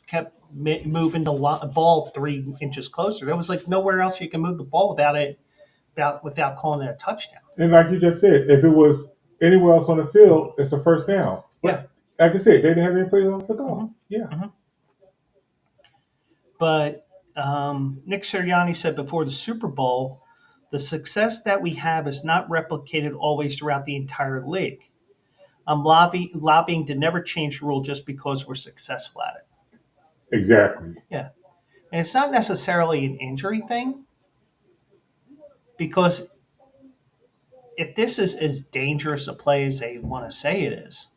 kept moving the ball 3 inches closer. There was like nowhere else you can move the ball without calling it a touchdown. And like you just said, if it was anywhere else on the field, it's a first down. But like I said, they didn't have any plays else to go. Mm-hmm. Yeah. Mm-hmm. But Nick Sirianni said before the Super Bowl, the success that we have is not replicated always throughout the entire league. I'm lobbying to never change the rule just because we're successful at it. Exactly. Yeah. And it's not necessarily an injury thing because if this is as dangerous a play as they want to say it is,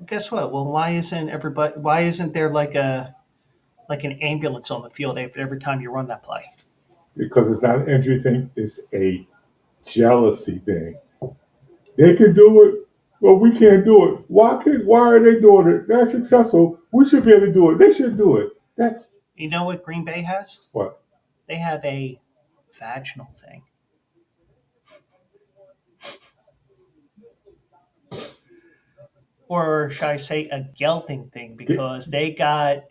guess what? Well, why isn't there like an ambulance on the field every time you run that play? Because it's not an injury thing, it's a jealousy thing. They can do it, but we can't do it. Why are they doing it? They're successful. We should be able to do it. They should do it. You know what Green Bay has? What? They have a vaginal thing. Or should I say a gelding thing because they got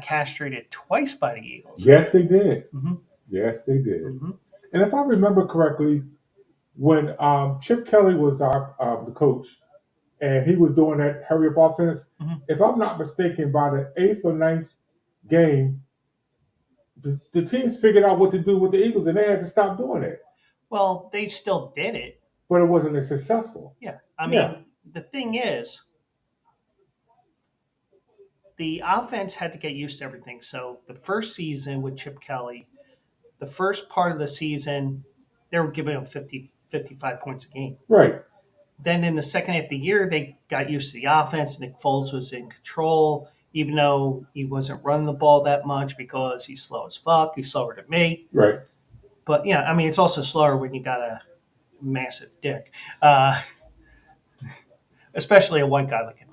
castrated twice by the Eagles. Yes, they did. Mm-hmm. Yes, they did. Mm-hmm. And if I remember correctly, when Chip Kelly was the coach, and he was doing that hurry up offense, if I'm not mistaken, by the 8th or 9th game, the teams figured out what to do with the Eagles, and they had to stop doing it. Well, they still did it, but it wasn't as successful. Yeah, I mean, the thing is, the offense had to get used to everything. So the first season with Chip Kelly, the first part of the season, they were giving him 55 points a game. Right. Then in the second half of the year, they got used to the offense. Nick Foles was in control, even though he wasn't running the ball that much because he's slow as fuck. He's slower than me. Right. But, yeah, I mean, it's also slower when you got a massive dick, especially a white guy like him.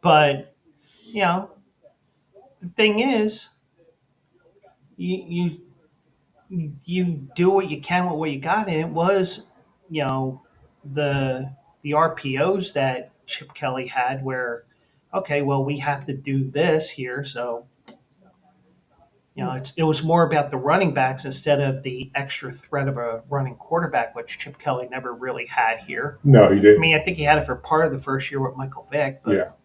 But, you know, the thing is, you you do what you can with what you got, and it was, you know, the RPOs that Chip Kelly had, where, okay, well, we have to do this here, so it was more about the running backs instead of the extra threat of a running quarterback, which Chip Kelly never really had here. No, he I didn't. mean, I think he had it for part of the first year with Michael Vick, but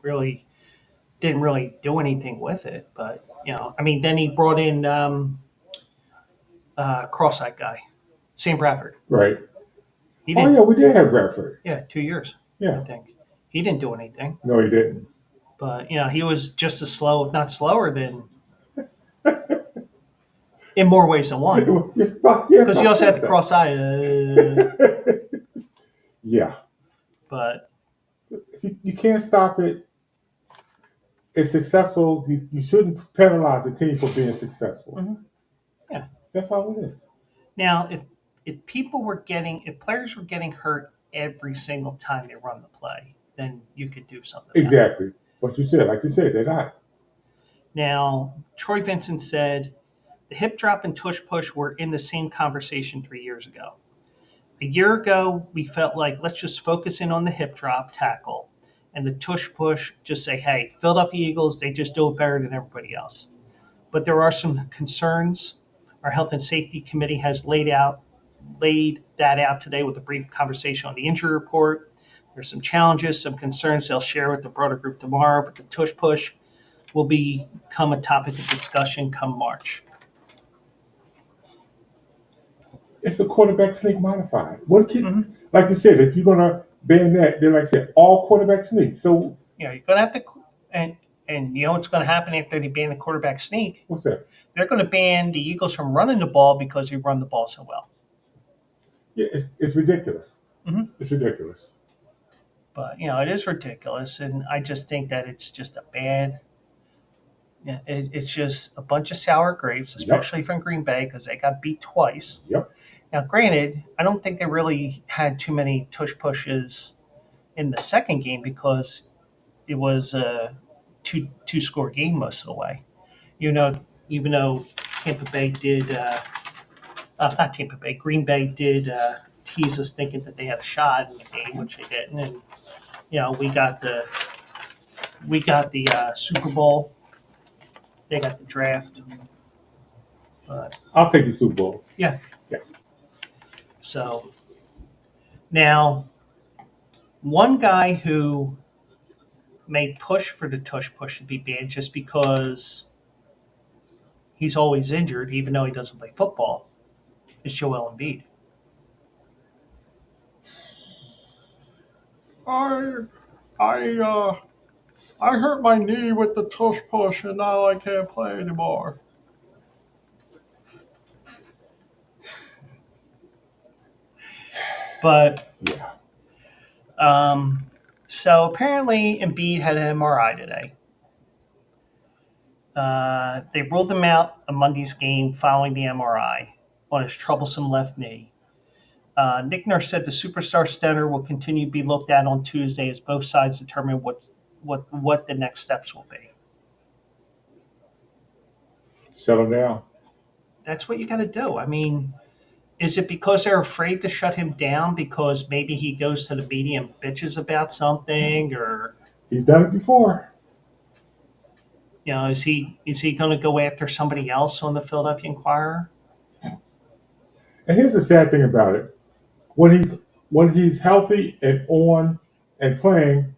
really didn't really do anything with it. But I mean, then he brought in cross-eyed guy, Sam Bradford. Right. He Oh didn't. yeah, we did have Bradford. Yeah, 2 years. I Yeah. think he didn't do anything, No, he didn't. but he was just as slow, if not slower, than in more ways than one. Because he also had the cross-eye. Yeah. But You can't stop it. It's successful. You shouldn't penalize the team for being successful. Mhm. Yeah. That's all it is. Now, if players were getting hurt every single time they run the play, then you could do something. Exactly. What you said, like you said, they're not. Now, Troy Vincent said the hip drop and tush push were in the same conversation 3 years ago. A year ago, we felt like let's just focus in on the hip drop tackle and the tush push, just say, hey, Philadelphia Eagles, they just do it better than everybody else. But there are some concerns. Our Health and Safety Committee has laid that out today with a brief conversation on the injury report. There's some challenges, some concerns they'll share with the broader group tomorrow, but the tush push will become a topic of discussion come March. It's a quarterback sneak modified. Like you said, if you're gonna ban that, then like I said, all quarterback sneak. So you're gonna have to, and you know what's going to happen after they ban the quarterback sneak? What's that? They're going to ban the Eagles from running the ball because we run the ball so well. Yeah, it's ridiculous. Mm-hmm. It's ridiculous. But it is ridiculous, and I just think that it's just a bad. Yeah, it's just a bunch of sour grapes, especially from Green Bay, because they got beat twice. Yep. Now, granted, I don't think they really had too many tush pushes in the second game because it was a two-score game most of the way. Even though Tampa Bay did, not Tampa Bay, Green Bay did tease us thinking that they had a shot in the game, which they didn't, and we got the Super Bowl. They got the draft. But I'll take the Super Bowl. Yeah. Yeah. So now, one guy who may push for the tush push to be banned just because he's always injured, even though he doesn't play football, is Joel Embiid. I hurt my knee with the tush push, and now I can't play anymore. But yeah. So apparently Embiid had an MRI today. They ruled him out of Monday's game following the MRI on his troublesome left knee. Nick Nurse said the superstar center will continue to be looked at on Tuesday as both sides determine what the next steps will be. Shut him down. That's what you got to do. I mean, is it because they're afraid to shut him down because maybe he goes to the media and bitches about something, or he's done it before? Is he going to go after somebody else on the Philadelphia Inquirer? And here's the sad thing about it: when he's healthy and on and playing,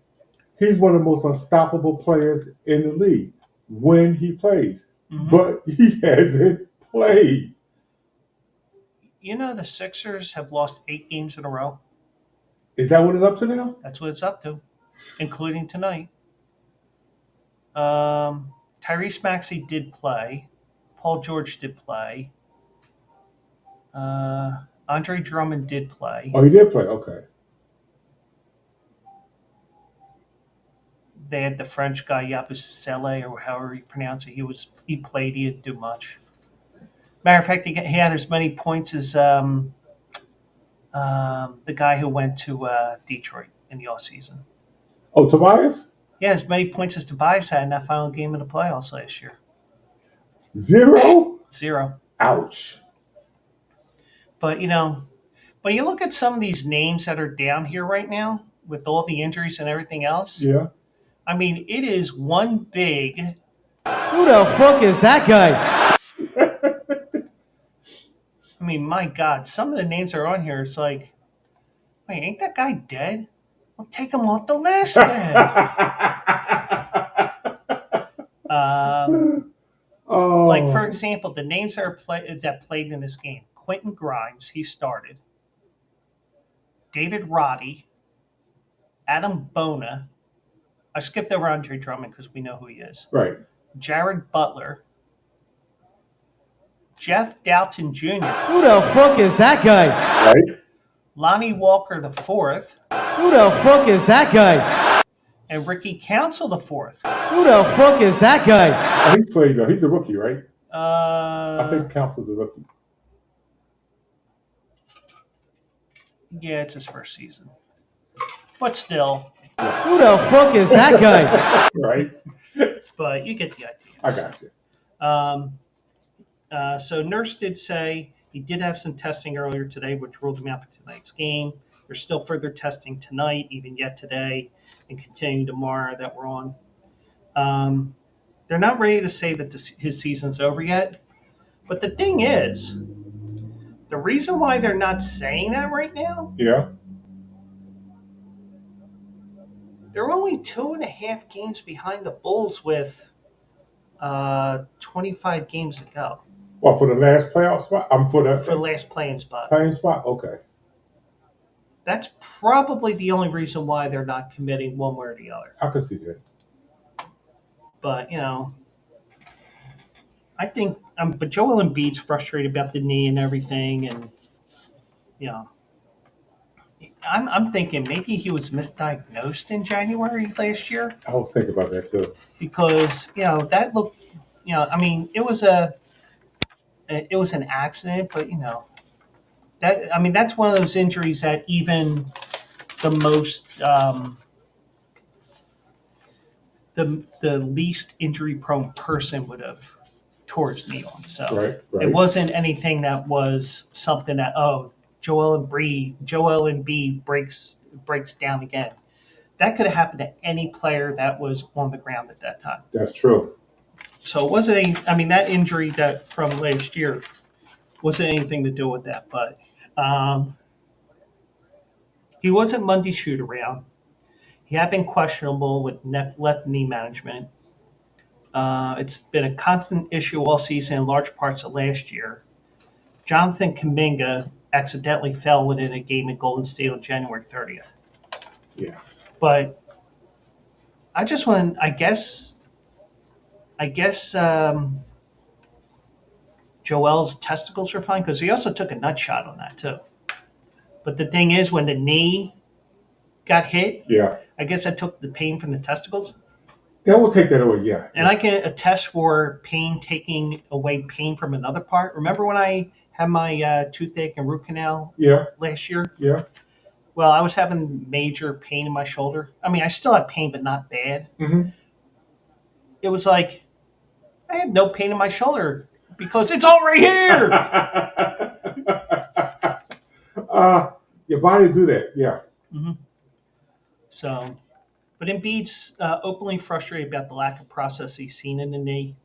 he's one of the most unstoppable players in the league when he plays. Mm-hmm. But he hasn't played. The Sixers have lost 8 games in a row. Is that what it's up to now? That's what it's up to, including tonight. Tyrese Maxey did play. Paul George did play. Andre Drummond did play. Oh, he did play? Okay. They had the French guy, Yabusele, or however you pronounce it. He played. He didn't do much. Matter of fact, he had as many points as the guy who went to Detroit in the offseason. Oh, Tobias? Yeah, as many points as Tobias had in that final game of the playoffs last year. 0? 0. Ouch. But when you look at some of these names that are down here right now with all the injuries and everything else, Yeah. I mean, it is one big. Who the fuck is that guy? I mean, my God, some of the names that are on here. It's like, wait, ain't that guy dead? Well, take him off the list then. Oh. Like, for example, the names that played in this game: Quentin Grimes, he started. David Roddy, Adam Bona. I skipped over Andre Drummond because we know who he is. Right. Jared Butler, Jeff Dalton Jr., Who the fuck is that guy? Right. Lonnie Walker IV, Who the fuck is that guy? and Ricky Council IV. Who the fuck is that guy? Oh, he's played though. He's a rookie, right? I I think Council's a rookie. Yeah, it's his first season. But still, Who the fuck is that guy? Right. but you get the idea. I got you. So Nurse did say he did have some testing earlier today, which ruled him out for tonight's game. There's still further testing tonight, even yet today, and continuing tomorrow that we're on. They're not ready to say that his season's over yet. But the thing is, the reason why they're not saying that right now, Yeah. they're only 2.5 games behind the Bulls with 25 games to go Well, for the last playoff spot? For for the the last playing spot. playing spot? Okay. That's probably the only reason why they're not committing one way or the other. I could see that. But, I think, but Joel Embiid's frustrated about the knee and everything. And, I'm thinking maybe he was misdiagnosed in January last year I was thinking about that too. because, that looked, I mean, it was an accident, but, that's one of those injuries that even the most, the least injury prone person would have tore his knee on. So Right. it wasn't anything that was something that, Joel Embiid breaks down again. That could have happened to any player that was on the ground at that time. That's true. So it wasn't that injury that from last year wasn't anything to do with that, but he wasn't Monday shoot around. He had been questionable with left knee management. It's been a constant issue all season in large parts of last year. Jonathan Kuminga accidentally fell within a game in Golden State on January 30th. Yeah. But I just want, I guess Joel's testicles are fine because he also took a nut shot on that too. But the thing is, when the knee got hit, Yeah. I guess I took the pain from the testicles. Yeah, we'll take that away. Yeah. And I can attest for pain taking away pain from another part. Remember when I had my toothache and root canal Yeah. last year? Yeah. Well, I was having major pain in my shoulder. I mean, I still have pain, but not bad. Mm-hmm. It was like I have no pain in my shoulder because it's all right here. Your body do that. Yeah. Mm-hmm. So, but Embiid's openly frustrated about the lack of process he's seen in the knee.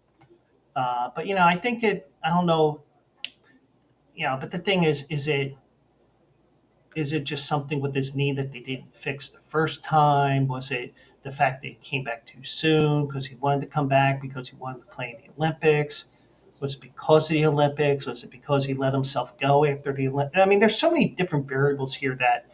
But I think I don't know. But the thing is it just something with his knee that they didn't fix the first time? Was it the fact that he came back too soon because he wanted to come back because he wanted to play in the Olympics? Was it because of the Olympics? Was it because he let himself go after the Olympics? I mean, there's so many different variables here that,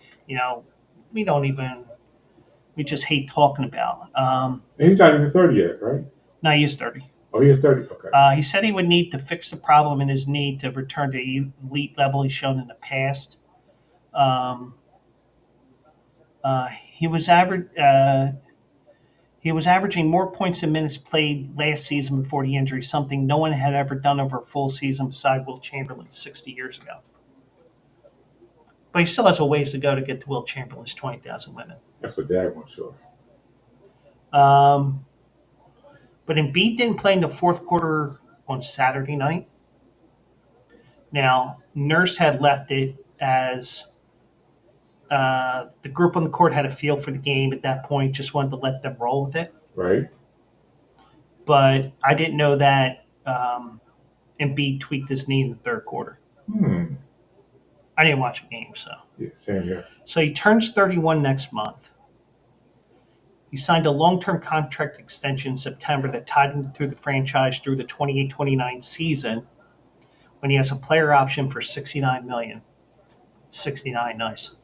we just hate talking about. And he's not even 30 yet, right? No, he is 30. Oh, he is 30. Okay. He said he would need to fix the problem in his knee to return to elite level he's shown in the past. He was averaging more points than minutes played last season before the injury, something no one had ever done over a full season beside Wilt Chamberlain 60 years ago. But he still has a ways to go to get to Wilt Chamberlain's 20,000 women. That's what Dad wants, sure. But Embiid didn't play in the fourth quarter on Saturday night. Now, Nurse had left it as the group on the court had a feel for the game at that point, just wanted to let them roll with it. Right. But I didn't know that Embiid tweaked his knee in the third quarter. I didn't watch a game, so. Yeah, same here. So he turns 31 next month. He signed a long-term contract extension in September that tied him through the franchise through the 28-29 season when he has a player option for $69 million. 69, nice.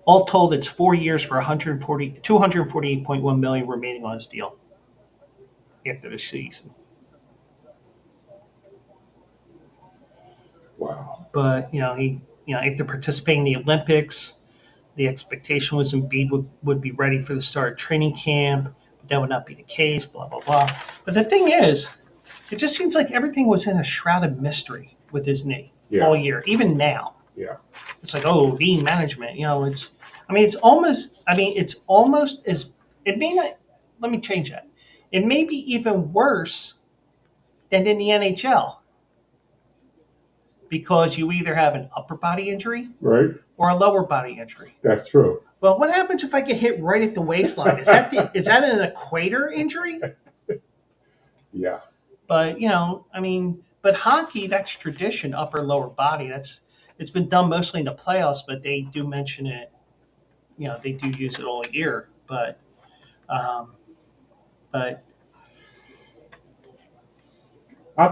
All told, it's 4 years for $248.1 million remaining on his deal after this season. Wow. But after participating in the Olympics, the expectation was Embiid would be ready for the start of training camp. But that would not be the case. Blah blah blah. But the thing is, it just seems like everything was in a shroud of mystery with his knee all year, even now. Yeah. It's like, oh, knee management. It's almost as it may not. Let me change that. It may be even worse than in the NHL. Because you either have an upper body injury Right. or a lower body injury. That's true. Well, what happens if I get hit right at the waistline? Is that an equator injury? Yeah. But but hockey, that's tradition, upper and lower body. It's been done mostly in the playoffs, but they do mention it. They do use it all year. But I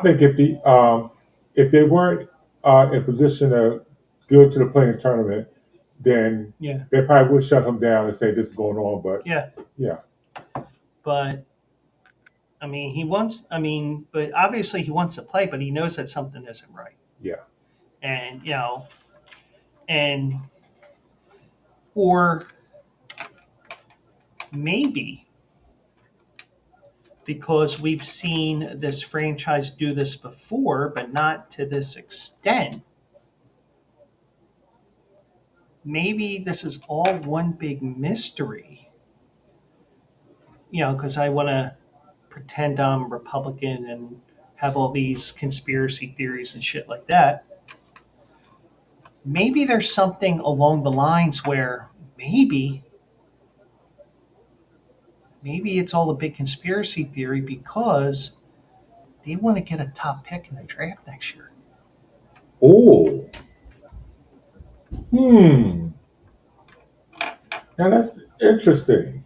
think if they weren't in position to go to the playing tournament, then they probably would shut him down and say this is going on. But But but obviously he wants to play, but he knows that something isn't right. Yeah. Or maybe because we've seen this franchise do this before, but not to this extent. Maybe this is all one big mystery. Because I want to pretend I'm Republican and have all these conspiracy theories and shit like that. Maybe there's something along the lines where maybe it's all a big conspiracy theory because they want to get a top pick in the draft next year. Oh. Now that's interesting.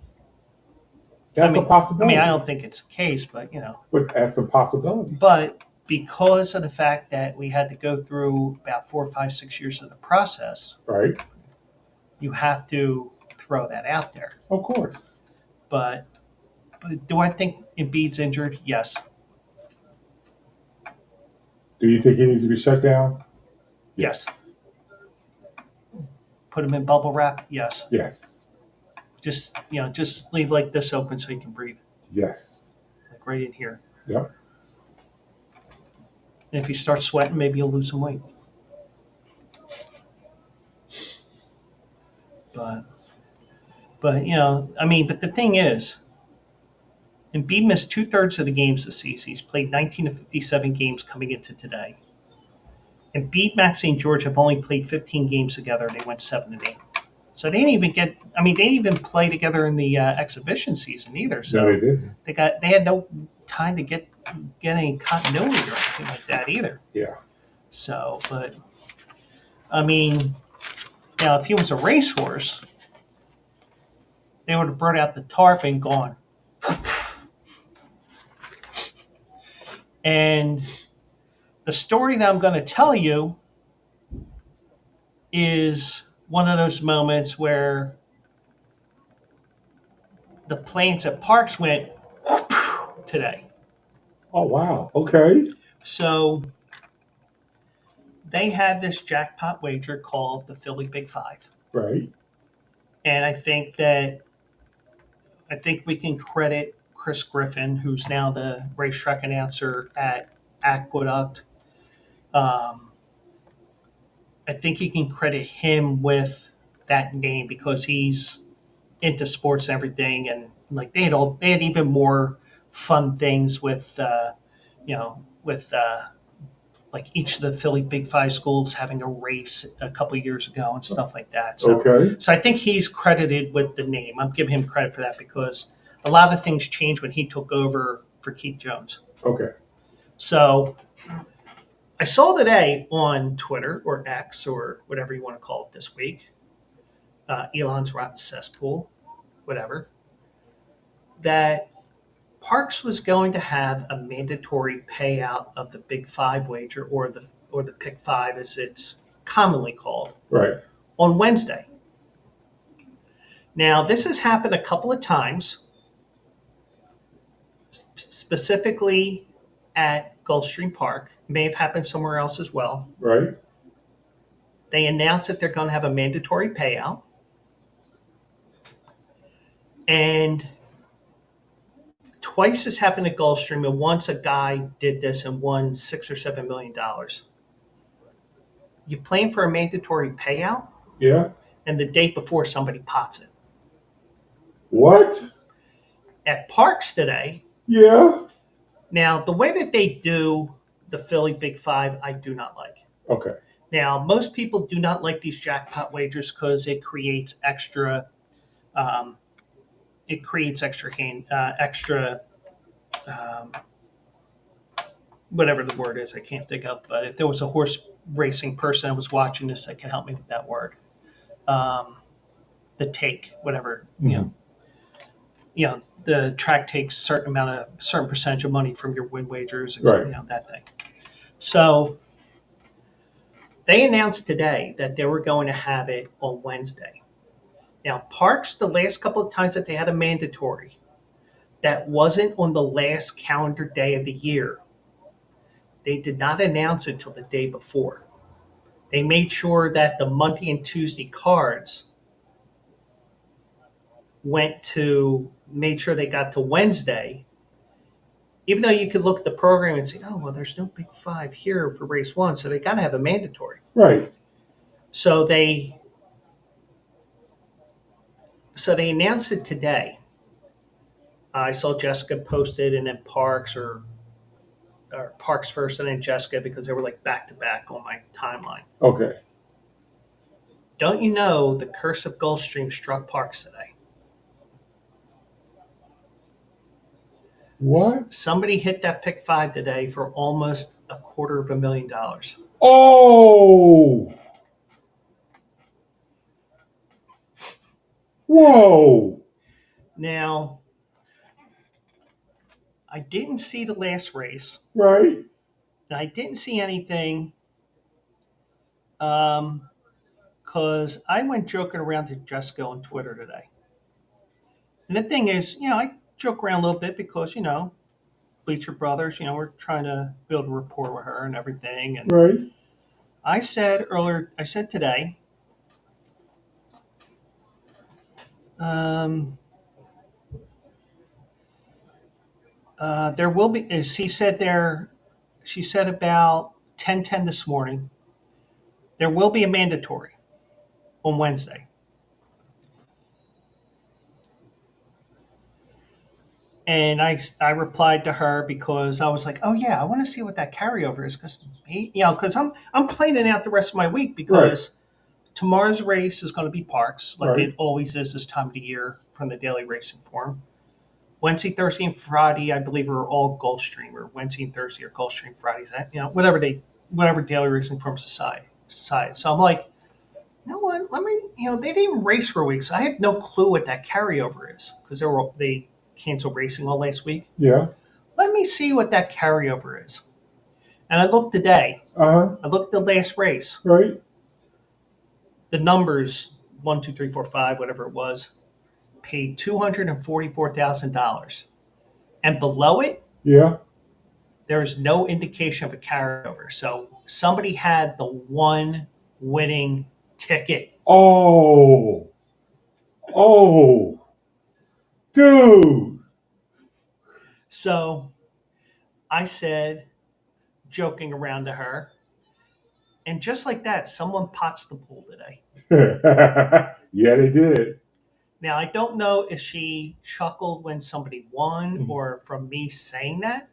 That's a possibility. I don't think it's the case, but But that's a possibility. But because of the fact that we had to go through about 4, 5, 6 years of the process, right? You have to throw that out there. Of course. But do I think Embiid's injured? Yes. Do you think he needs to be shut down? Yes. Put him in bubble wrap? Yes. Yes. Just leave like this open so he can breathe. Yes. Like right in here. Yep. And if he starts sweating, maybe he'll lose some weight. But the thing is, Embiid missed 2/3 of the games this season. He's played 19 of 57 games coming into today. Embiid, Maxey, and George have only played 15 games together. They went 7-8. So they didn't even they didn't even play together in the exhibition season either. So no, they didn't. They had no time to get any continuity or anything like that either. Yeah. So, but if he was a racehorse, they would have brought out the tarp and gone. And the story that I'm going to tell you is one of those moments where the planes at Parks went today. Oh, wow. Okay. So they had this jackpot wager called the Philly Big Five. Right. And I think we can credit Chris Griffin, who's now the racetrack announcer at Aqueduct. I think you can credit him with that name because he's into sports and everything, and like they had even more fun things with like each of the Philly Big Five schools having a race a couple of years ago and stuff like that. So, Okay. so I think he's credited with the name. I'm giving him credit for that because a lot of the things changed when he took over for Keith Jones. Okay. So I saw today on Twitter or X or whatever you want to call it this week, Elon's rotten cesspool, whatever, that Parks was going to have a mandatory payout of the Big Five wager or the Pick Five as it's commonly called Right. on Wednesday. Now this has happened a couple of times, specifically at Gulfstream Park. It may have happened somewhere else as well. Right. They announced that they're going to have a mandatory payout. And twice this happened at Gulfstream, and once a guy did this and won $6 or $7 million. You plan for a mandatory payout, Yeah. and the day before somebody pots it. What? At Parks today, Yeah. now the way that they do the Philly Big Five, I do not like. Okay. Now, most people do not like these jackpot wagers because it creates extra whatever the word is, I can't think of. But if there was a horse racing person that was watching this that can help me with that word, the take, whatever, the track takes certain percentage of money from your win wagers, and Right. that thing. So they announced today that they were going to have it on Wednesday. Now, Parks, the last couple of times that they had a mandatory, that wasn't on the last calendar day of the year. They did not announce it till the day before. They made sure that the Monday and Tuesday cards made sure they got to Wednesday, even though you could look at the program and say, oh, well, there's no Big Five here for race one, so they got to have a mandatory. Right. So they announced it today. I saw Jessica posted, and then Parks or Parks first, and then Jessica, because they were like back to back on my timeline. Okay. Don't you know the curse of Gulfstream struck Parks today? What? Somebody hit that Pick Five today for almost $250,000. Oh. Whoa. Now, I didn't see the last race. Right. And I didn't see anything because I went joking around to Jessica on Twitter today. And the thing is, I joke around a little bit because, Bleacher Brothers, we're trying to build a rapport with her and everything. And Right. I said today, there will be, as she said about 10:10 this morning, there will be a mandatory on Wednesday. And I replied to her because I was like, oh yeah, I want to see what that carryover is because I'm planning out the rest of my week because tomorrow's race is going to be Parks like it always is this time of the year from the Daily Racing Form. Wednesday, Thursday, and Friday, I believe, are all Gulfstream, or Wednesday and Thursday are Gulfstream Fridays. Whatever Daily Racing Form decide. So I'm like, you know what? Let me. They didn't race for a week, so I have no clue what that carryover is because they canceled racing all last week. Yeah. Let me see what that carryover is. And I looked today. Uh-huh. I looked at the last race. Right. The numbers 1, 2, 3, 4, 5, whatever it was, paid $244,000, and below it, Yeah. there is no indication of a carryover. So somebody had the one winning ticket. Oh. Dude. So I said, joking around to her, and just like that, someone pots the pool today. Yeah, they did. Now, I don't know if she chuckled when somebody won or from me saying that.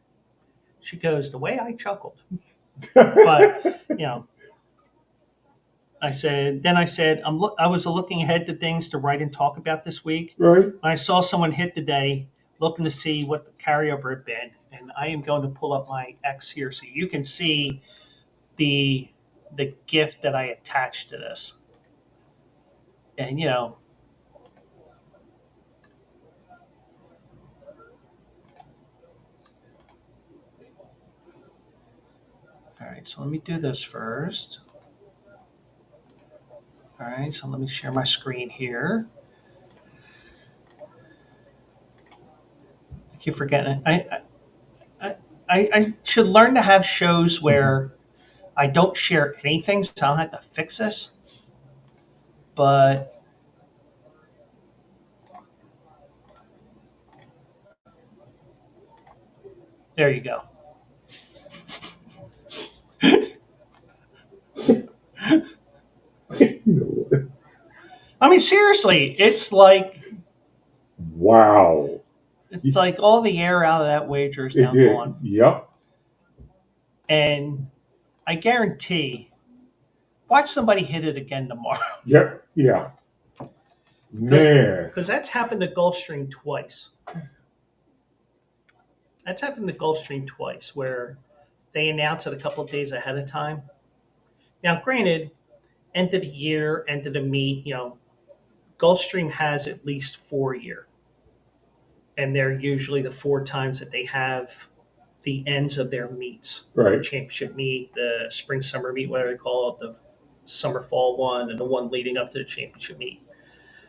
She goes, the way I chuckled But I said I was looking ahead to things to write and talk about this week. Right. And I saw someone hit today looking to see what the carryover had been, and I am going to pull up my X here so you can see the gift that I attached to this. And all right, so let me do this first. All right, so let me share my screen here. I keep forgetting it. I should learn to have shows where I don't share anything, so I don't have to fix this. But there you go. I mean, seriously, it's like Wow. it's like all the air out of that wager is It now did. gone, Yep. and I guarantee, watch somebody hit it again tomorrow. Yep. Yeah. Man. Because that's happened to Gulfstream twice. That's happened to Gulfstream twice, where they announce it a couple of days ahead of time. Now, granted, end of the year, end of the meet, Gulfstream has at least 4 year, and they're usually the 4 times that they have the ends of their meets. Right. The championship meet, the spring summer meet, whatever they call it, the summer fall one, and the one leading up to the championship meet.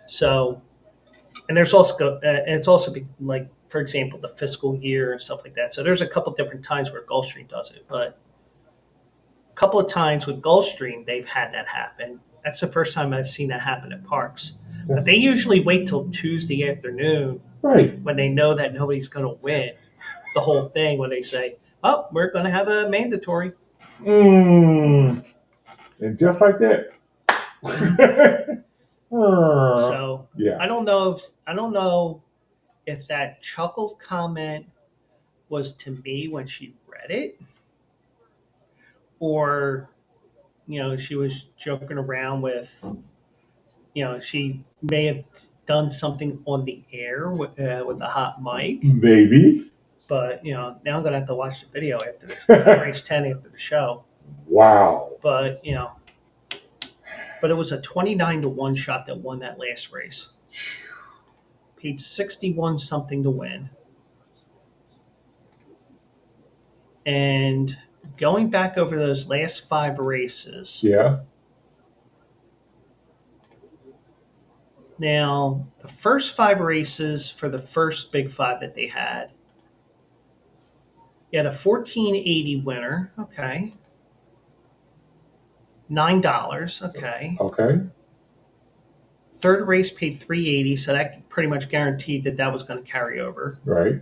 So, and there's also it's also like, for example, the fiscal year and stuff like that. So there's a couple different times where Gulfstream does it, but a couple of times with Gulfstream they've had that happen. That's the first time I've seen that happen at Parks. But they usually wait till Tuesday afternoon, Right. when they know that nobody's going to win the whole thing, when they say, "Oh, we're going to have a mandatory." And just like that. So yeah. I don't know if that chuckled comment was to me when she read it, or she was joking around with, she may have done something on the air with the hot mic. Maybe. But now I'm gonna have to watch the video after race 10 after the show. Wow. But but it was a 29-1 shot that won that last race. Paid 61 something to win. And going back over those last 5 races. Yeah. Now, the first 5 races for the first Big 5 that they had, you had a $14.80 winner. Okay. $9. Okay. Okay. Third race paid $3.80, so that pretty much guaranteed that was going to carry over. Right.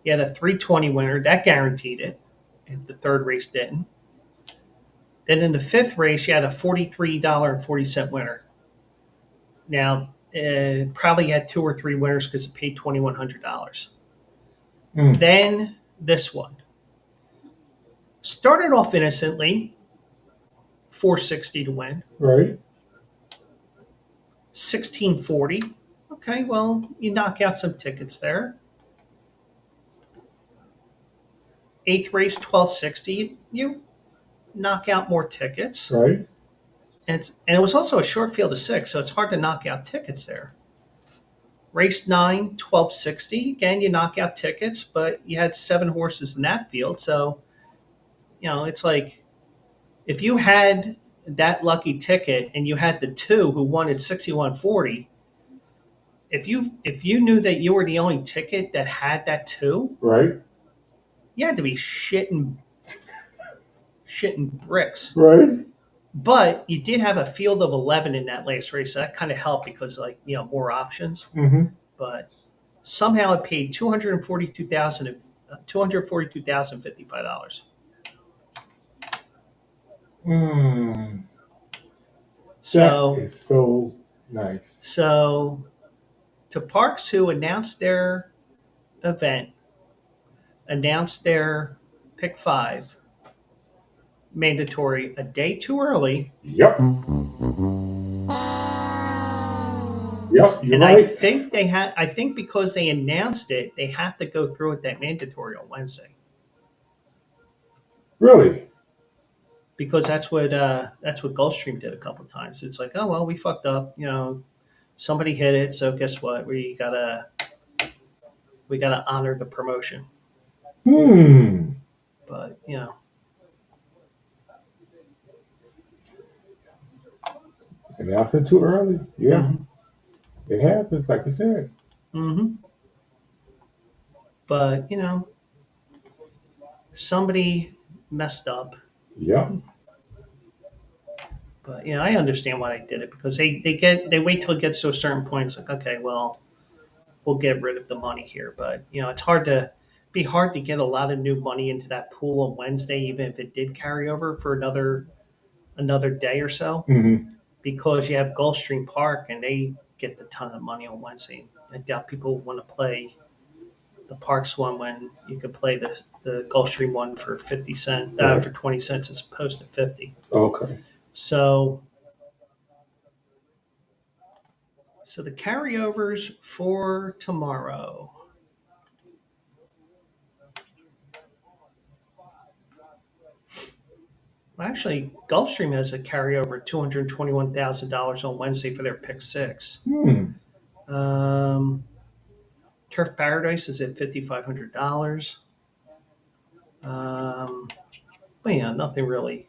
You had a $3.20 winner. That guaranteed it if the third race didn't. Then in the 5th race, you had a $43.40 winner. Now, probably had 2 or 3 winners because it paid $2,100. Then this one. Started off innocently, $4.60 to win. Right. $16.40. Okay, well, you knock out some tickets there. 8th race, $12.60. You knock out more tickets. Right. And it was also a short field of 6, so it's hard to knock out tickets there. Race 9, $12.60. Again, you knock out tickets, but you had 7 horses in that field. So, it's like if you had that lucky ticket and you had the 2 who won at $61.40, if you knew that you were the only ticket that had that 2, right, you had to be shitting bricks. Right. But you did have a field of 11 in that last race, so that kind of helped because, more options. Mm-hmm. But somehow it paid $242,055. So that is so nice. So to Parks, who announced their event, announced their pick 5, mandatory a day too early. Yep. Yep, you're And right. I think because they announced it, they have to go through with that mandatory on Wednesday. Really? Because that's what Gulfstream did a couple of times. It's like, oh well, we fucked up, somebody hit it, so guess what? We gotta honor the promotion. But Announce it too early. Yeah. Mhm. It happens, like you said. Mm-hmm. But somebody messed up. Yep. But I understand why they did it because they wait till it gets to a certain point. It's like, okay, well, we'll get rid of the money here. But it's hard to get a lot of new money into that pool on Wednesday, even if it did carry over for another day or so, Mm-hmm. because you have Gulfstream Park and they get a ton of money on Wednesday. I doubt people want to play the Parks one when you could play the Gulfstream one for 50 cents Right. for 20 cents as opposed to 50. Okay. So the carryovers for tomorrow. Well, actually, Gulfstream has a carryover of $221,000 on Wednesday for their pick six. Turf Paradise is at $5,500. But nothing really.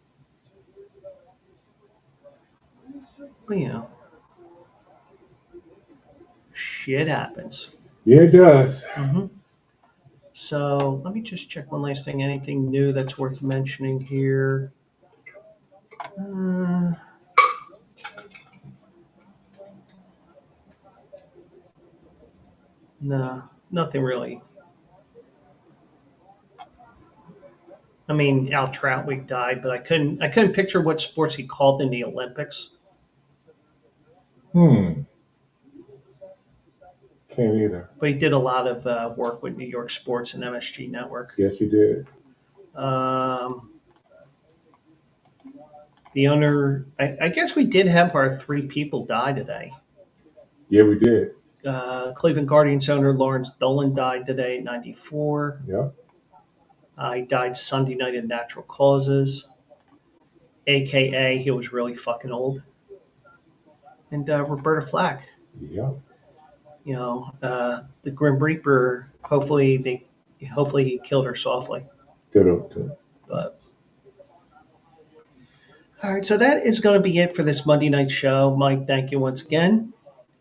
But shit happens. Yeah, it does. Mm-hmm. So let me just check one last thing. Anything new that's worth mentioning here? No, nothing really. I mean, Al Troutwig died, but I couldn't picture what sports he called in the Olympics. Can't either. But he did a lot of work with New York Sports and MSG Network. Yes, he did. The owner, I guess we did have our 3 people die today. Yeah, we did. Cleveland Guardians owner Lawrence Dolan died today at 94. Yep. He died Sunday night of natural causes, a.k.a. he was really fucking old. And Roberta Flack. Yep. The Grim Reaper, hopefully he killed her softly. But all right, so that is going to be it for this Monday night show. Mike, thank you once again.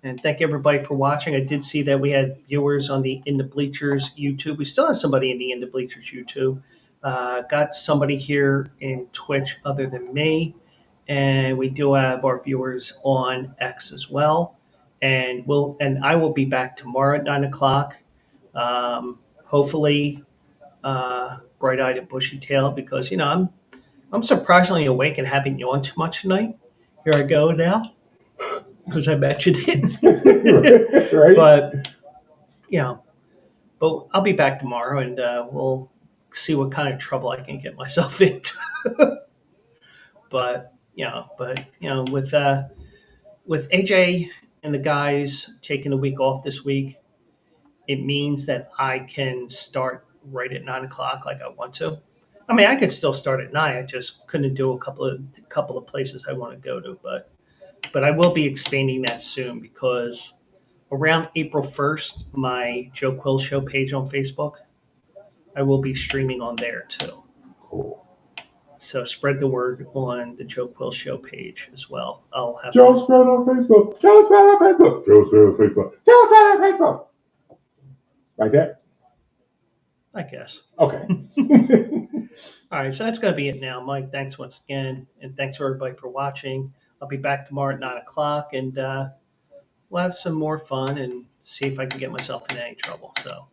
And thank everybody for watching. I did see that we had viewers on the In the Bleachers YouTube. We still have somebody in the In the Bleachers YouTube. Got somebody here in Twitch other than me. And we do have our viewers on X as well. And I will be back tomorrow at 9 o'clock. Hopefully, bright-eyed and bushy-tailed because I'm surprisingly awake and haven't yawned too much tonight. Here I go now because I mentioned it. Right. But I'll be back tomorrow and we'll see what kind of trouble I can get myself into. But with AJ and the guys taking a week off this week, it means that I can start right at 9 o'clock like I want to. I mean, I could still start at 9. I just couldn't do a couple of places I want to go to, but I will be expanding that soon because around April 1st, my Joe Quills Show page on Facebook, I will be streaming on there too. Cool. So spread the word on the Joe Quills Show page as well. I'll have Joe spread on Facebook. Joe spread on Facebook. Joe spread on Facebook. Joe spread on Facebook. Like that? I guess. Okay. All right, so that's going to be it now. Mike, thanks once again. And thanks for everybody for watching. I'll be back tomorrow at 9 o'clock, and we'll have some more fun and see if I can get myself in any trouble. So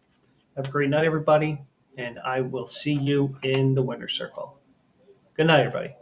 have a great night, everybody, and I will see you in the winner's circle. Good night, everybody.